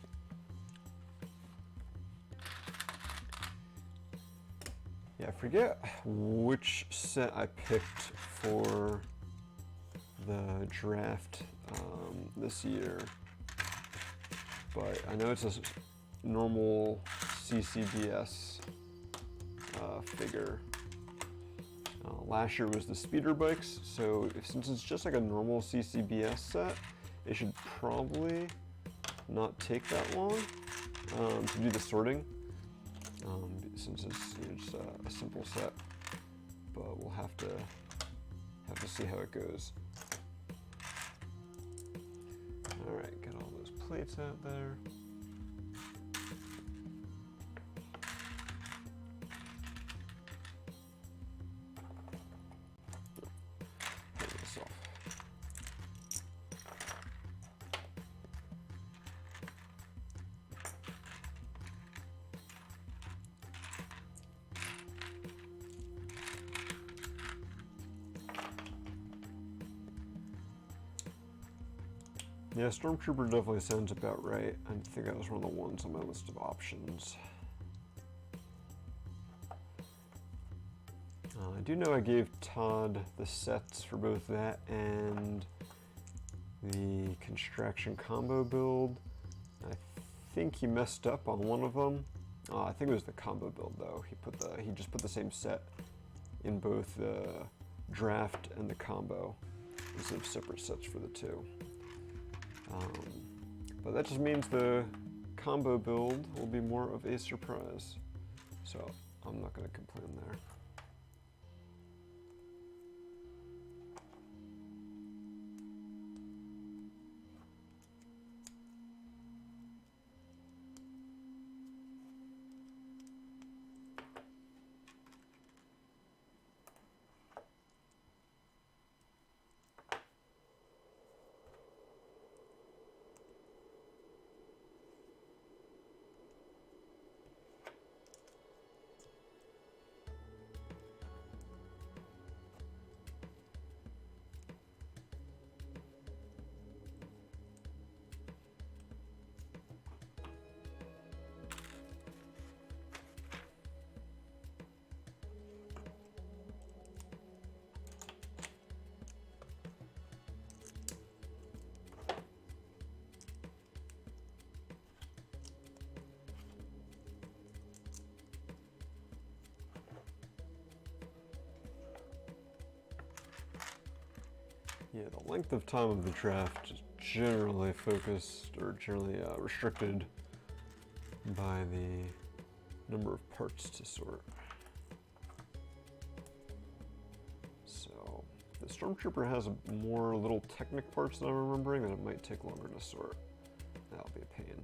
S1: Yeah, I forget which set I picked for the draft this year, but I know it's a normal CCBS figure. Last year was the speeder bikes, so since it's just like a normal CCBS set, it should probably not take that long to do the sorting, since it's just a simple set. but we'll have to see how it goes. All right, get all those plates out there. Take this off. Yeah, Stormtrooper definitely sounds about right. I think that was one of the ones on my list of options. I do know I gave Todd the sets for both that and the Construction combo build. I think he messed up on one of them. I think it was the combo build though. He just put the same set in both the draft and the combo instead of separate sets for the two. But that just means the combo build will be more of a surprise. So I'm not going to complain there. Yeah, the length of time of the draft is generally focused or generally restricted by the number of parts to sort. So the Stormtrooper has more little Technic parts than I'm remembering, and it might take longer to sort. That'll be a pain.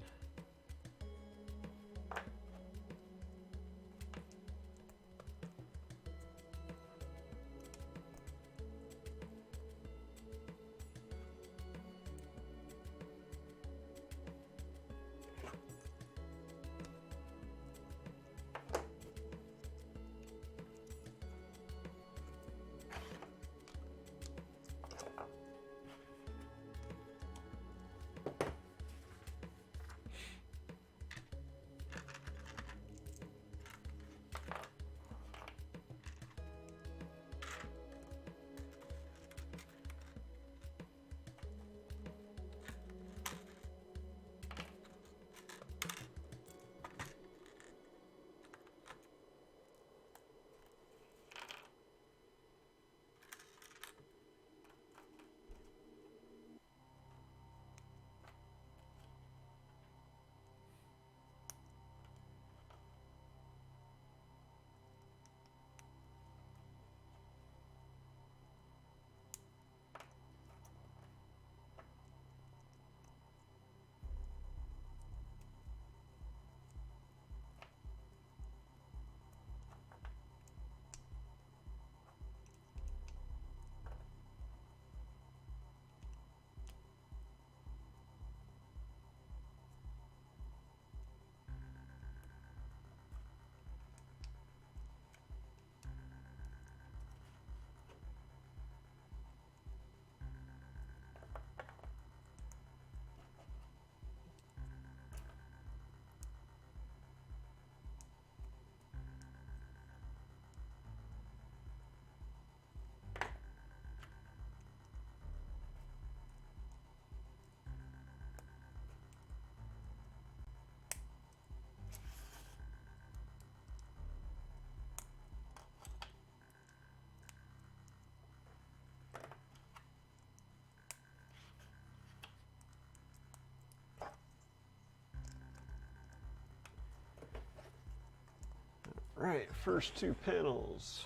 S1: Right, first two panels.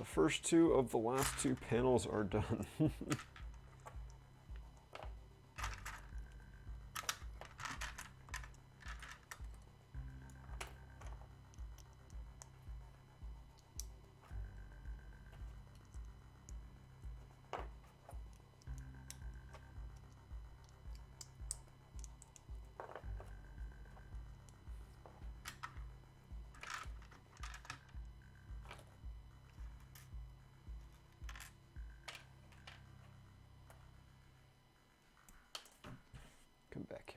S1: The first two of the last two panels are done. Come back here.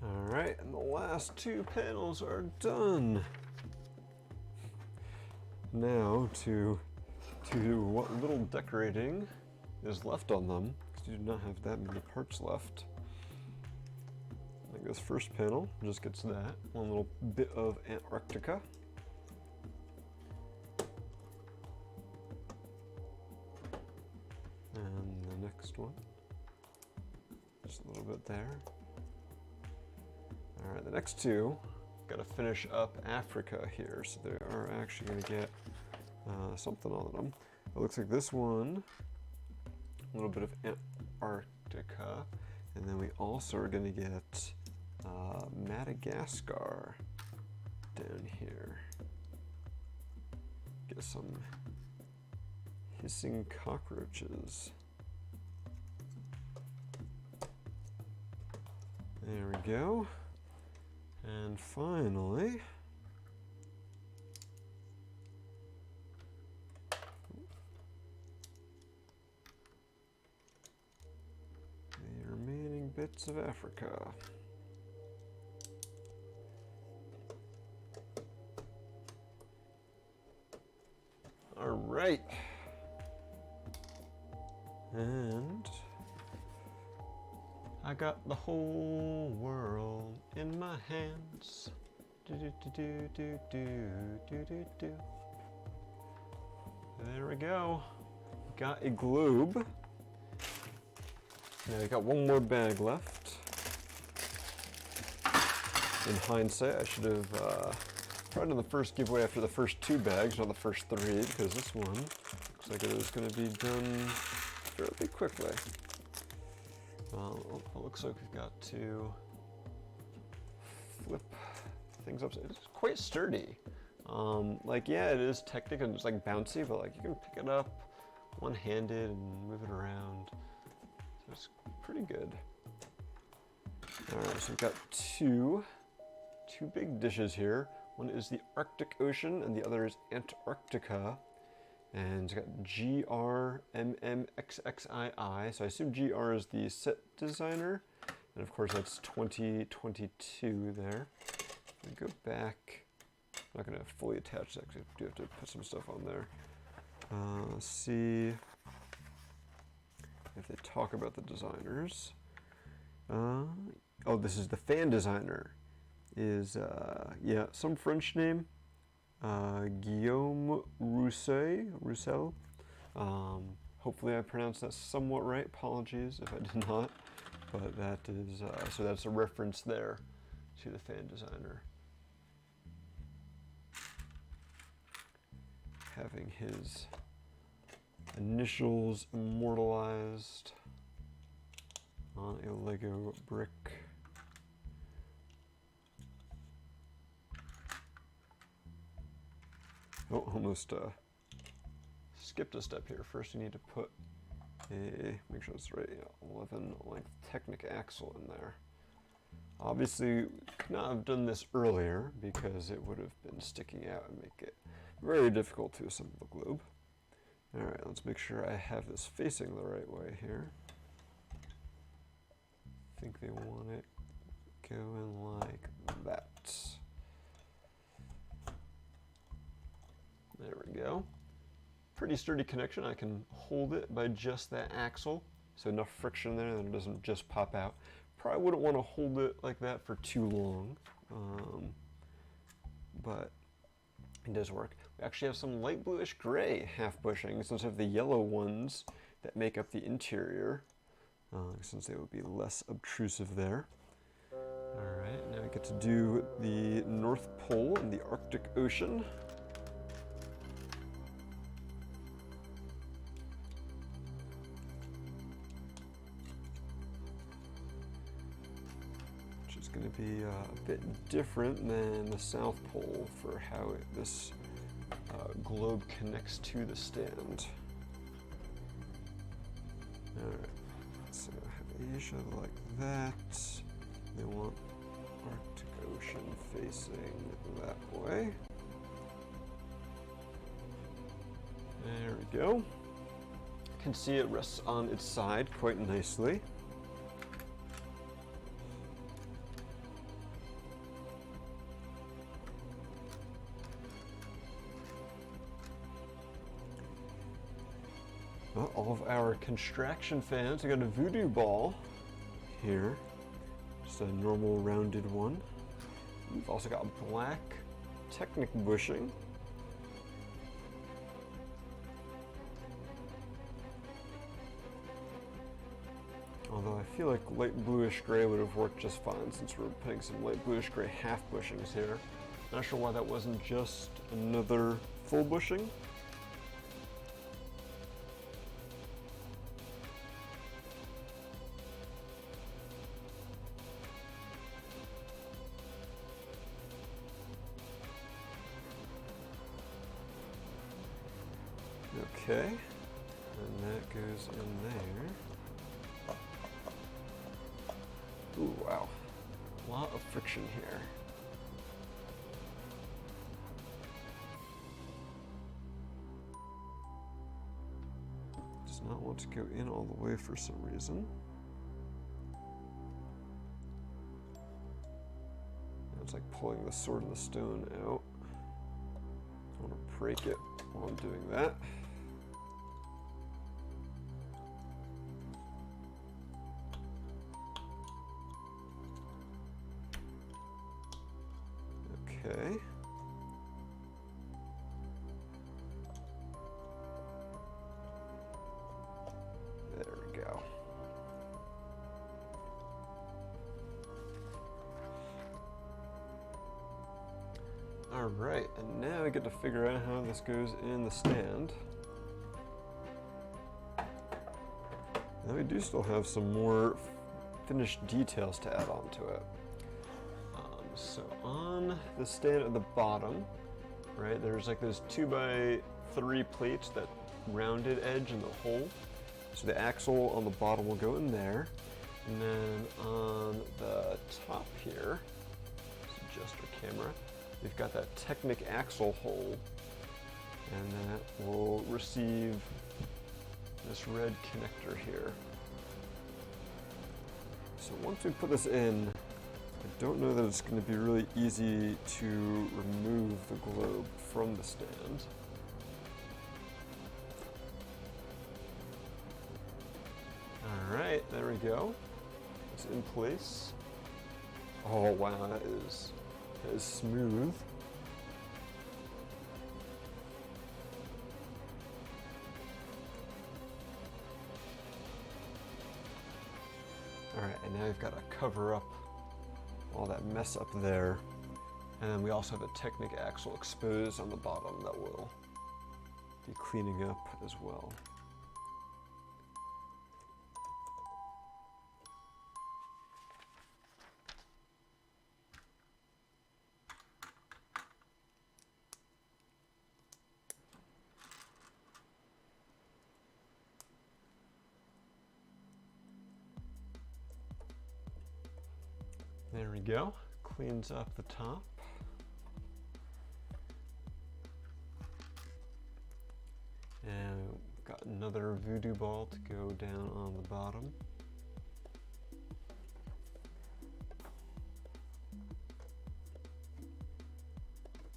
S1: Alright, and the last two panels are done. Now to what little decorating is left on them, because you do not have that many parts left. Like this first panel just gets that, one little bit of Antarctica. And the next one, just a little bit there. All right, the next two, got to finish up Africa here, so they are actually going to get something on them. It looks like this one, a little bit of Antarctica, and then we also are going to get Madagascar down here. Get some hissing cockroaches. There we go. And finally, the remaining bits of Africa. All right. And I got the whole world in my hands. Do do do do do do do do. There we go. Got a globe. Now we got one more bag left. In hindsight, I should have Probably the first giveaway after the first 2 bags, not the first 3, because this one looks like it is going to be done fairly quickly. Well, it looks like we've got to flip things up. It's quite sturdy. Like, yeah, it is technical and it's like bouncy, but like you can pick it up one-handed and move it around. So it's pretty good. All right, so we've got two big dishes here. One is the Arctic Ocean and the other is Antarctica. And it's got GRMMXXII. So I assume GR is the set designer. And of course that's 2022 there. We go back. I'm not going to fully attach that because I do have to put some stuff on there. Let's see if they talk about the designers. Oh, this is the fan designer. Is, yeah, some French name. Guillaume Roussel. Hopefully I pronounced that somewhat right. Apologies if I did not. But that is, so that's a reference there to the fan designer. Having his initials immortalized on a Lego brick. Oh, almost skipped a step here. First you need to put make sure it's right, yeah, 11 length Technic axle in there. Obviously, could not have done this earlier because it would have been sticking out and make it very difficult to assemble the globe. All right, let's make sure I have this facing the right way here. I think they want it going like that. There we go. Pretty sturdy connection. I can hold it by just that axle, so enough friction there that it doesn't just pop out. Probably wouldn't want to hold it like that for too long, but it does work. We actually have some light bluish gray half bushings instead of the yellow ones that make up the interior, since they would be less obtrusive there. All right, now we get to do the North Pole and the Arctic Ocean. Going to be a bit different than the South Pole for how this globe connects to the stand. Alright, so I have Asia like that. They want Arctic Ocean facing that way. There we go. You can see it rests on its side quite nicely. All of our construction fans, we got a voodoo ball here, just a normal rounded one. We've also got black Technic bushing. Although I feel like light bluish gray would have worked just fine since we're putting some light bluish gray half bushings here. Not sure why that wasn't just another full bushing. Okay, and that goes in there. Ooh, wow. A lot of friction here. Does not want to go in all the way for some reason. It's like pulling the sword and the stone out. I want to break it while I'm doing that. Okay. There we go. All Alright, and now I get to figure out how this goes in the stand. Now we do still have some more finished details to add on to it. So on the stand at the bottom, right, there's like those 2x3 plates, that rounded edge in the hole. So the axle on the bottom will go in there. And then on the top here, let's adjust our camera, we've got that Technic axle hole, and that will receive this red connector here. So once we put this in, I don't know that it's going to be really easy to remove the globe from the stand. Alright, there we go. It's in place. Oh wow, that is smooth. Alright, and now we've got to cover up all that mess up there. And then we also have a Technic axle exposed on the bottom that we'll be cleaning up as well. There we go, cleans up the top. And we've got another voodoo ball to go down on the bottom.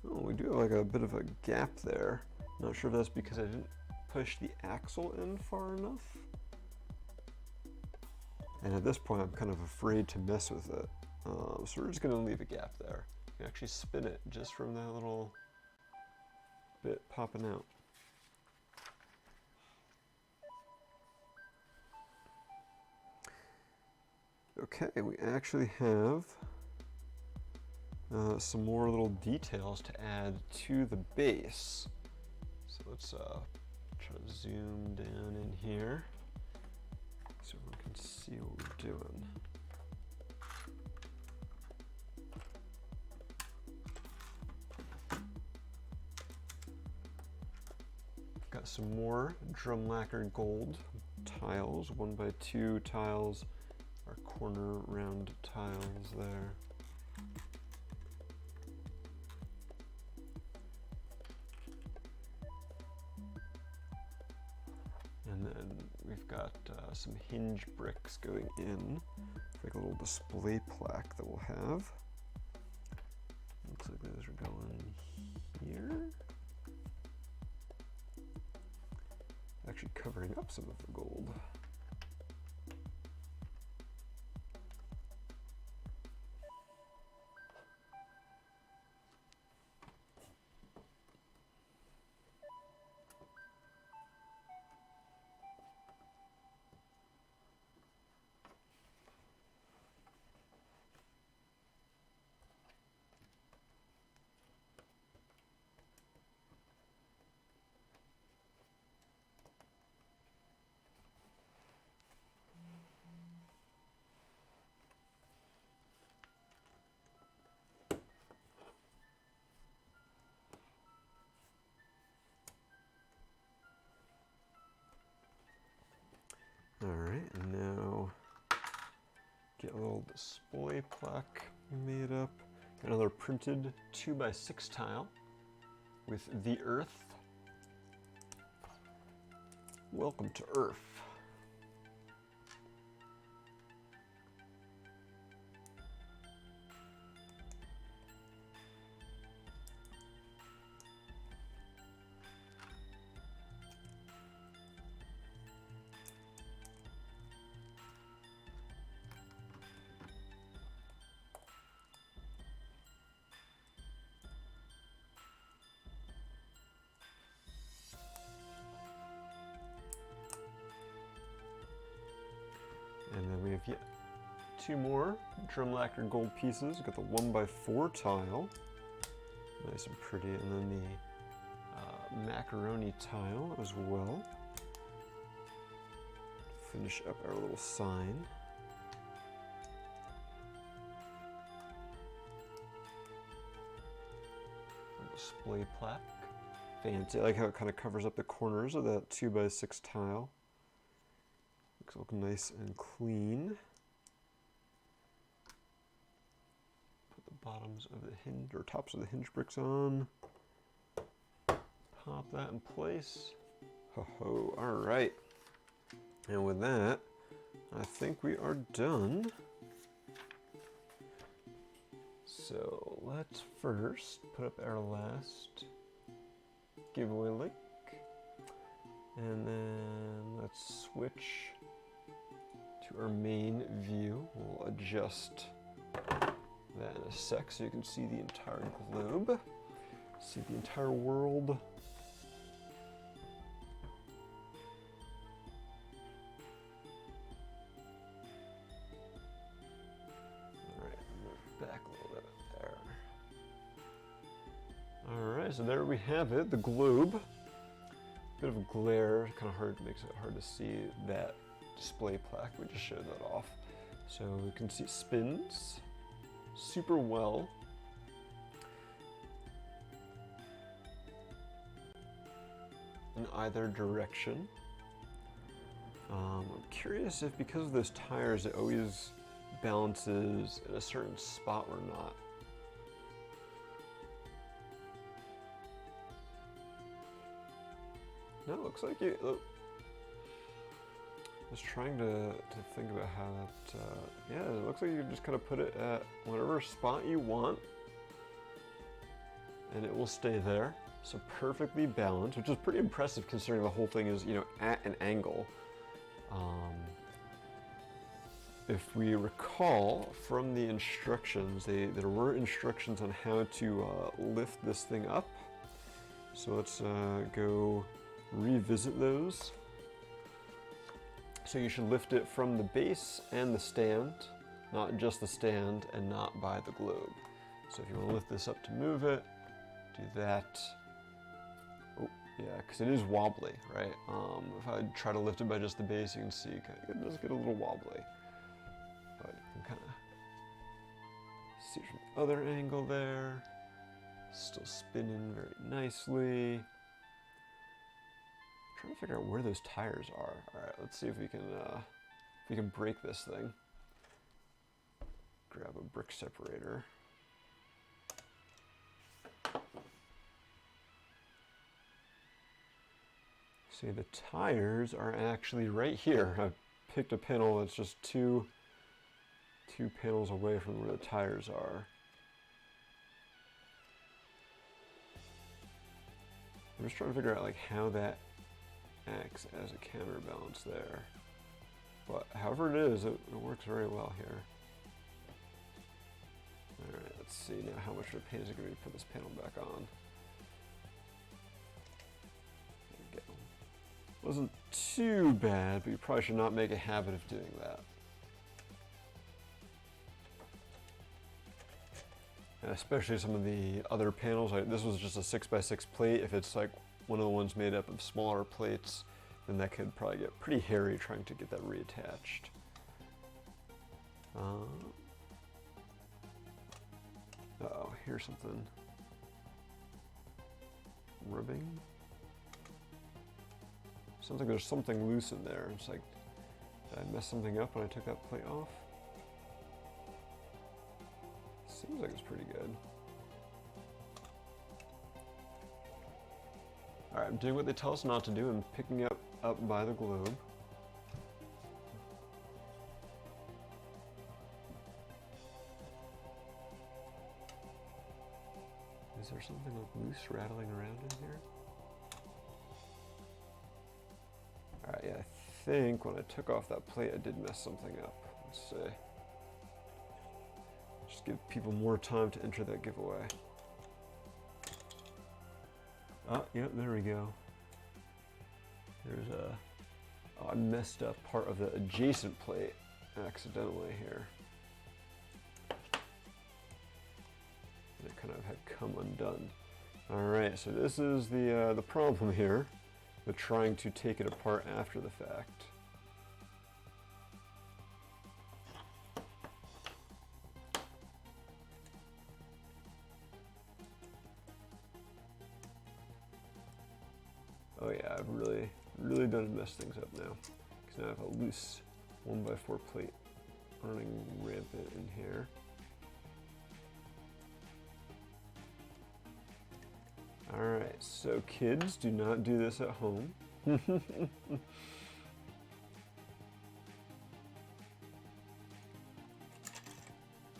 S1: Oh, we do have like a bit of a gap there. Not sure if that's because I didn't push the axle in far enough. And at this point, I'm kind of afraid to mess with it. So we're just going to leave a gap there. You can actually spin it just from that little bit popping out. Okay, we actually have some more little details to add to the base. So let's try to zoom down in here so everyone can see what we're doing. Got some more drum lacquered gold tiles, 1x2 tiles, our corner round tiles there. And then we've got some hinge bricks going in, like a little display plaque that we'll have. Looks like those are going here. Actually covering up some of the gold. Alright, and now get a little display plaque made up. Another printed 2x6 tile with the Earth. Welcome to Earth. And then we have yet two more drum lacquer gold pieces. We've got the 1x4 tile Nice and pretty. And then the macaroni tile as well. Finish up our little sign. Display plaque. Fancy. I like how it kind of covers up the corners of that 2x6 tile. Looks nice and clean. Put the bottoms of the hinge, or tops of the hinge bricks on. Pop that in place. Ho ho, alright. And with that, I think we are done. So let's first put up our last giveaway link. And then let's switch to our main view. We'll adjust that in a sec so you can see the entire globe, see the entire world. So there we have it, the globe. Bit of a glare, kind of hard, makes it hard to see that display plaque. We just showed that off. So you can see it spins super well. In either direction. I'm curious if because of those tires it always balances in a certain spot or not. No, it looks like you. Look, I was trying to think about how that. Yeah, it looks like you just kind of put it at whatever spot you want, and it will stay there. So perfectly balanced, which is pretty impressive considering the whole thing is, you know, at an angle. If we recall from the instructions, there were instructions on how to lift this thing up. So let's go revisit those. So you should lift it from the base and the stand, not just the stand and not by the globe. So if you want to lift this up to move it, do that. Oh, yeah, because it is wobbly, right? If I try to lift it by just the base, you can see it does get a little wobbly. But you can kind of see from the other angle there. Still spinning very nicely. Trying to figure out where those tires are. All right, let's see if we can break this thing. Grab a brick separator. See, the tires are actually right here. I picked a panel that's just two panels away from where the tires are. I'm just trying to figure out like how that acts as a counterbalance there. But however it is, it works very well here. Alright, let's see now how much of a pain is it going to be to put this panel back on. There we go. Wasn't too bad, but you probably should not make a habit of doing that. And especially some of the other panels, like this was just a 6x6 plate. If it's like one of the ones made up of smaller plates, then that could probably get pretty hairy trying to get that reattached. Uh-oh, here's something. Ribbing? There's something loose in there. It's like, did I mess something up when I took that plate off? Seems like it's pretty good. Alright, I'm doing what they tell us not to do and picking up by the globe. Is there something like loose rattling around in here? Alright, yeah, I think when I took off that plate I did mess something up. Let's see. Just give people more time to enter that giveaway. Ah, yep, there we go. There's I messed up part of the adjacent plate accidentally here. and it kind of had come undone. Alright, so this is the problem here with trying to take it apart after the fact. Oh yeah, I've really done mess things up now. Because now I have a loose 1x4 plate running rampant in here. Alright, so kids, do not do this at home.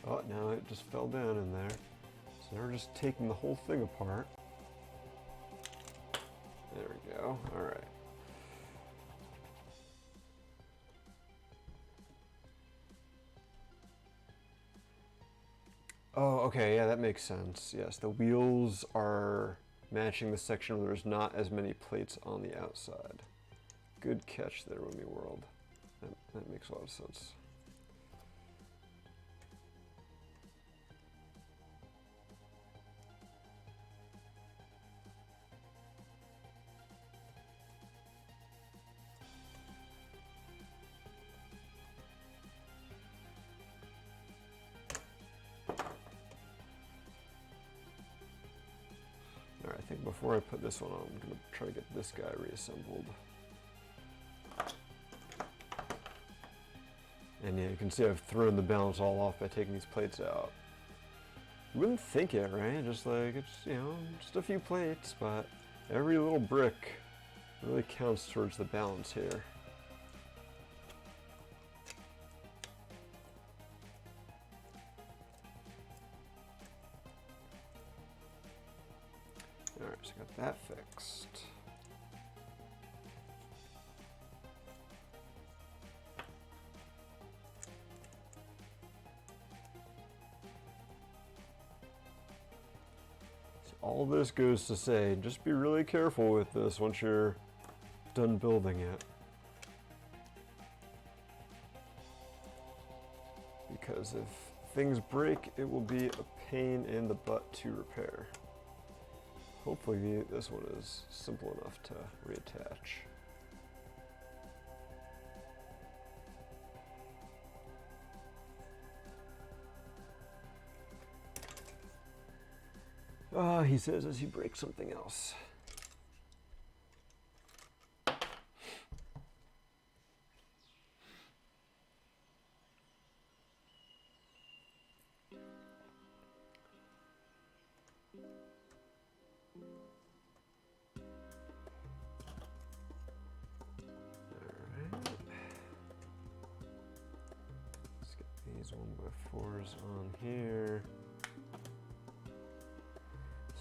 S1: Oh, now it just fell down in there. So now we're just taking the whole thing apart. There we go. Alright. Oh, okay, yeah, that makes sense. Yes, the wheels are matching the section where there's not as many plates on the outside. Good catch there, Rumi World. That makes a lot of sense. Alright, I think before I put this one on, I'm going to try to get this guy reassembled. And yeah, you can see I've thrown the balance all off by taking these plates out. You wouldn't think it, right? Just like, it's, you know, just a few plates, but every little brick really counts towards the balance here. Alright, so got that fixed. So all this goes to say, just be really careful with this once you're done building it. Because if things break, it will be a pain in the butt to repair. Hopefully this one is simple enough to reattach. Ah, he says as he breaks something else. These 1x4s on here.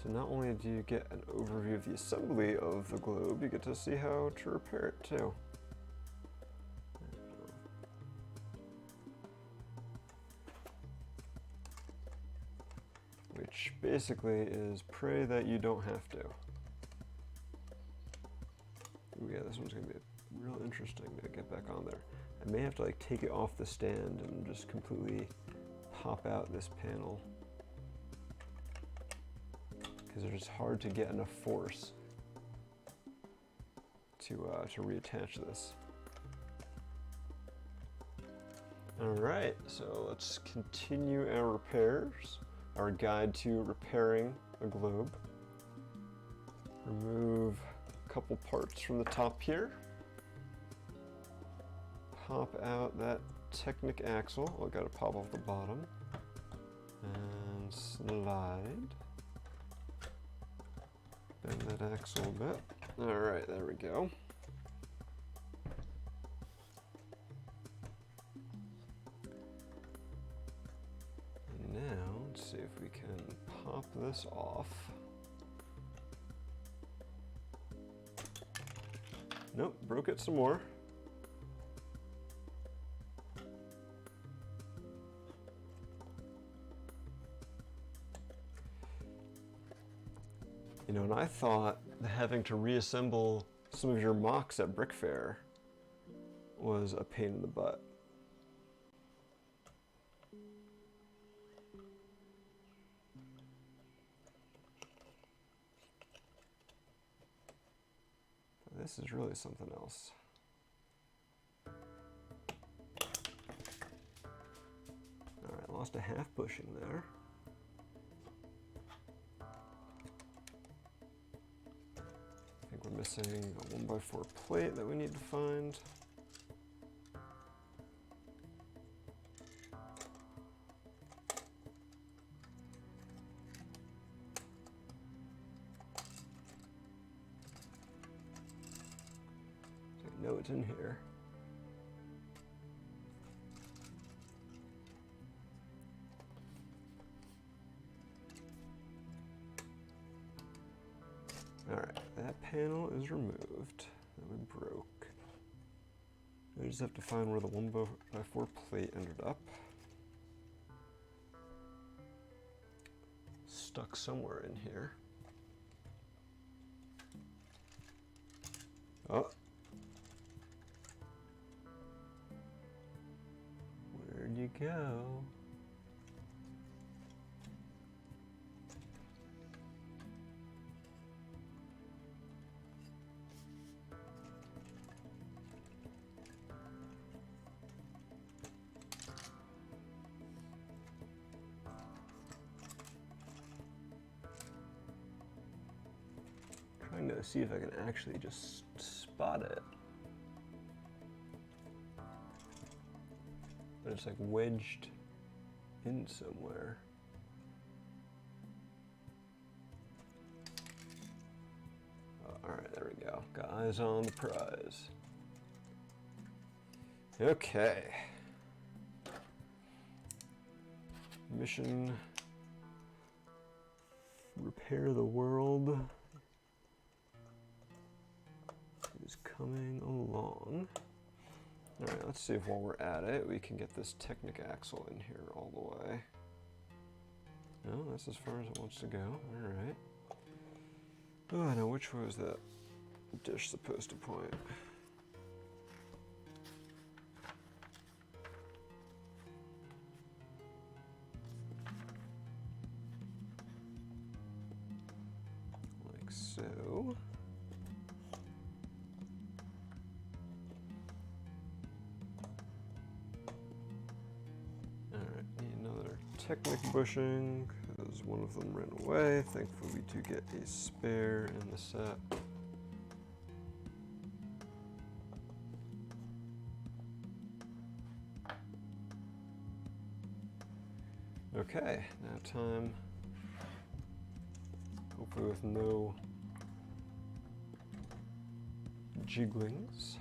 S1: So not only do you get an overview of the assembly of the globe, you get to see how to repair it too. Which basically is pray that you don't have to. Ooh, yeah, this one's gonna be real interesting to get back on there. I may have to like take it off the stand and just completely pop out this panel, because it's hard to get enough force to reattach this. All right, so let's continue our repairs. Our guide to repairing a globe. Remove a couple parts from the top here. Pop out that Technic axle. Oh, got to pop off the bottom. And slide. Bend that axle a bit. Alright, there we go. And now, let's see if we can pop this off. Nope, broke it some more. You know, and I thought having to reassemble some of your mocks at Brick Fair was a pain in the butt. this is really something else. Alright, lost a half bushing there. I think we're missing a 1x4 plate that we need to find. I know it's in here. Alright, that panel is removed that we broke. I just have to find where the 1x4 plate ended up. Stuck somewhere in here. Oh. Where'd you go? Trying to see if I can actually just spot it. But it's like wedged in somewhere. Alright, there we go. Got eyes on the prize. Okay. Mission: repair the world is coming along. Alright, let's see if while we're at it, we can get this Technic axle in here all the way. No, that's as far as it wants to go. Alright. Oh, now which way was that dish supposed to point? Like so. Technic bushing, because one of them ran away. Thankfully we do get a spare in the set. Okay, now time, hopefully with no jigglings,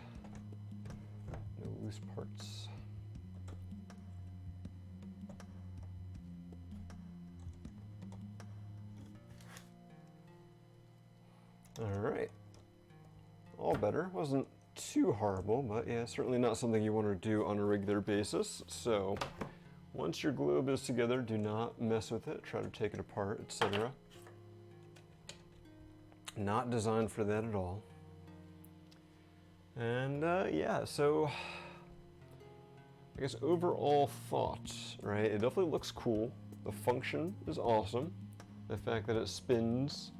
S1: no loose parts. Alright, all better. Wasn't too horrible, but yeah, certainly not something you want to do on a regular basis. So once your globe is together, do not mess with it, try to take it apart, etc. Not designed for that at all. And yeah, so I guess overall thoughts, right? It definitely looks cool. The function is awesome. The fact that it spins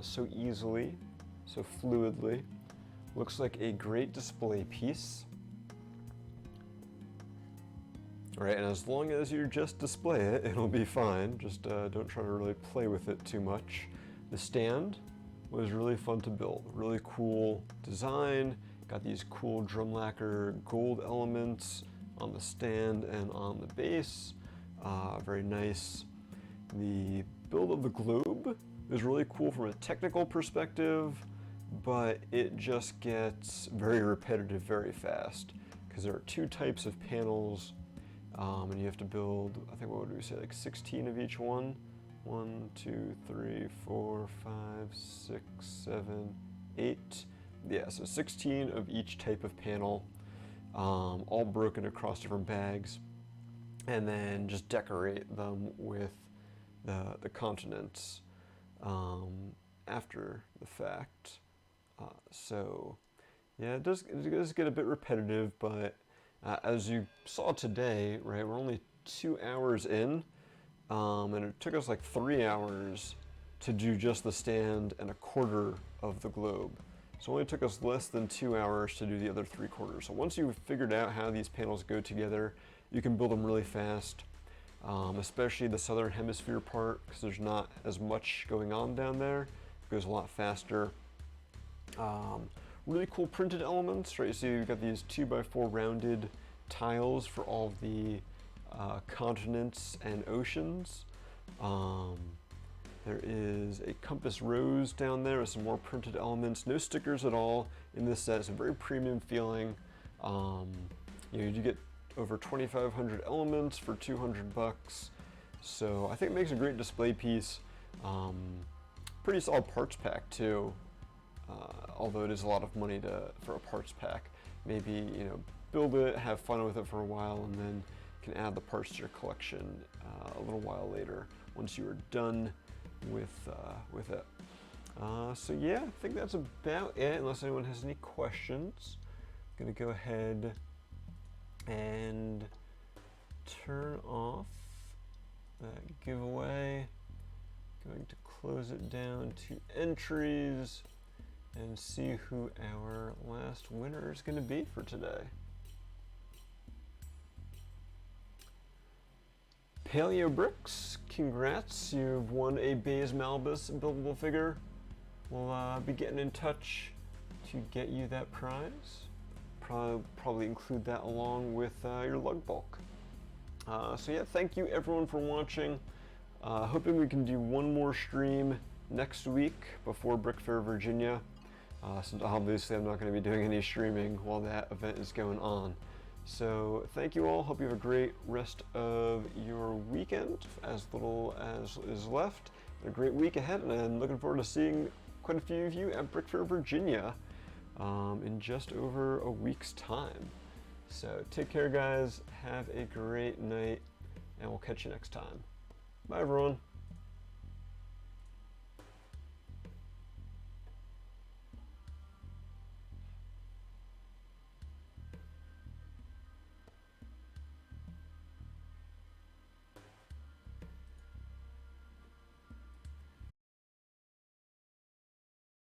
S1: so easily, so fluidly. Looks like a great display piece. Alright, and as long as you just display it, it'll be fine. Just don't try to really play with it too much. The stand was really fun to build. Really cool design. Got these cool drum lacquer gold elements on the stand and on the base. Very nice. The build of the globe is really cool from a technical perspective, but it just gets very repetitive very fast because there are two types of panels, and you have to build, I think, what would we say, like 16 of each one? 1, 2, 3, 4, 5, 6, 7, 8. Yeah, so 16 of each type of panel, all broken across different bags, and then just decorate them with the continents after the fact. So yeah, it does get a bit repetitive, but as you saw today, right, we're only 2 hours in, and it took us like 3 hours to do just the stand and a quarter of the globe. So it only took us less than 2 hours to do the other 3/4. So once you've figured out how these panels go together, you can build them really fast, especially the southern hemisphere part, because there's not as much going on down there. It goes a lot faster. Really cool printed elements, right? So you've got these 2x4 rounded tiles for all of the continents and oceans. There is a compass rose down there with some more printed elements. No stickers at all in this set. It's a very premium feeling. You get over 2,500 elements for 200 bucks. So I think it makes a great display piece. Pretty solid parts pack too. Although it is a lot of money for a parts pack. Maybe, build it, have fun with it for a while, and then you can add the parts to your collection a little while later once you are done with it. So yeah, I think that's about it, unless anyone has any questions. I'm gonna go ahead and turn off that giveaway. Going to close it down to entries and see who our last winner is going to be for today. Paleo Bricks, congrats, you've won a Baze Malbus buildable figure. We'll be getting in touch to get you that prize. Probably include that along with your lug bulk. So yeah, thank you everyone for watching. Hoping we can do one more stream next week before Brick Fair Virginia. Since obviously I'm not going to be doing any streaming while that event is going on. So thank you all, hope you have a great rest of your weekend, as little as is left, and a great week ahead, and looking forward to seeing quite a few of you at Brick Fair Virginia in just over a week's time. So take care guys, have a great night, and we'll catch you next time. Bye everyone.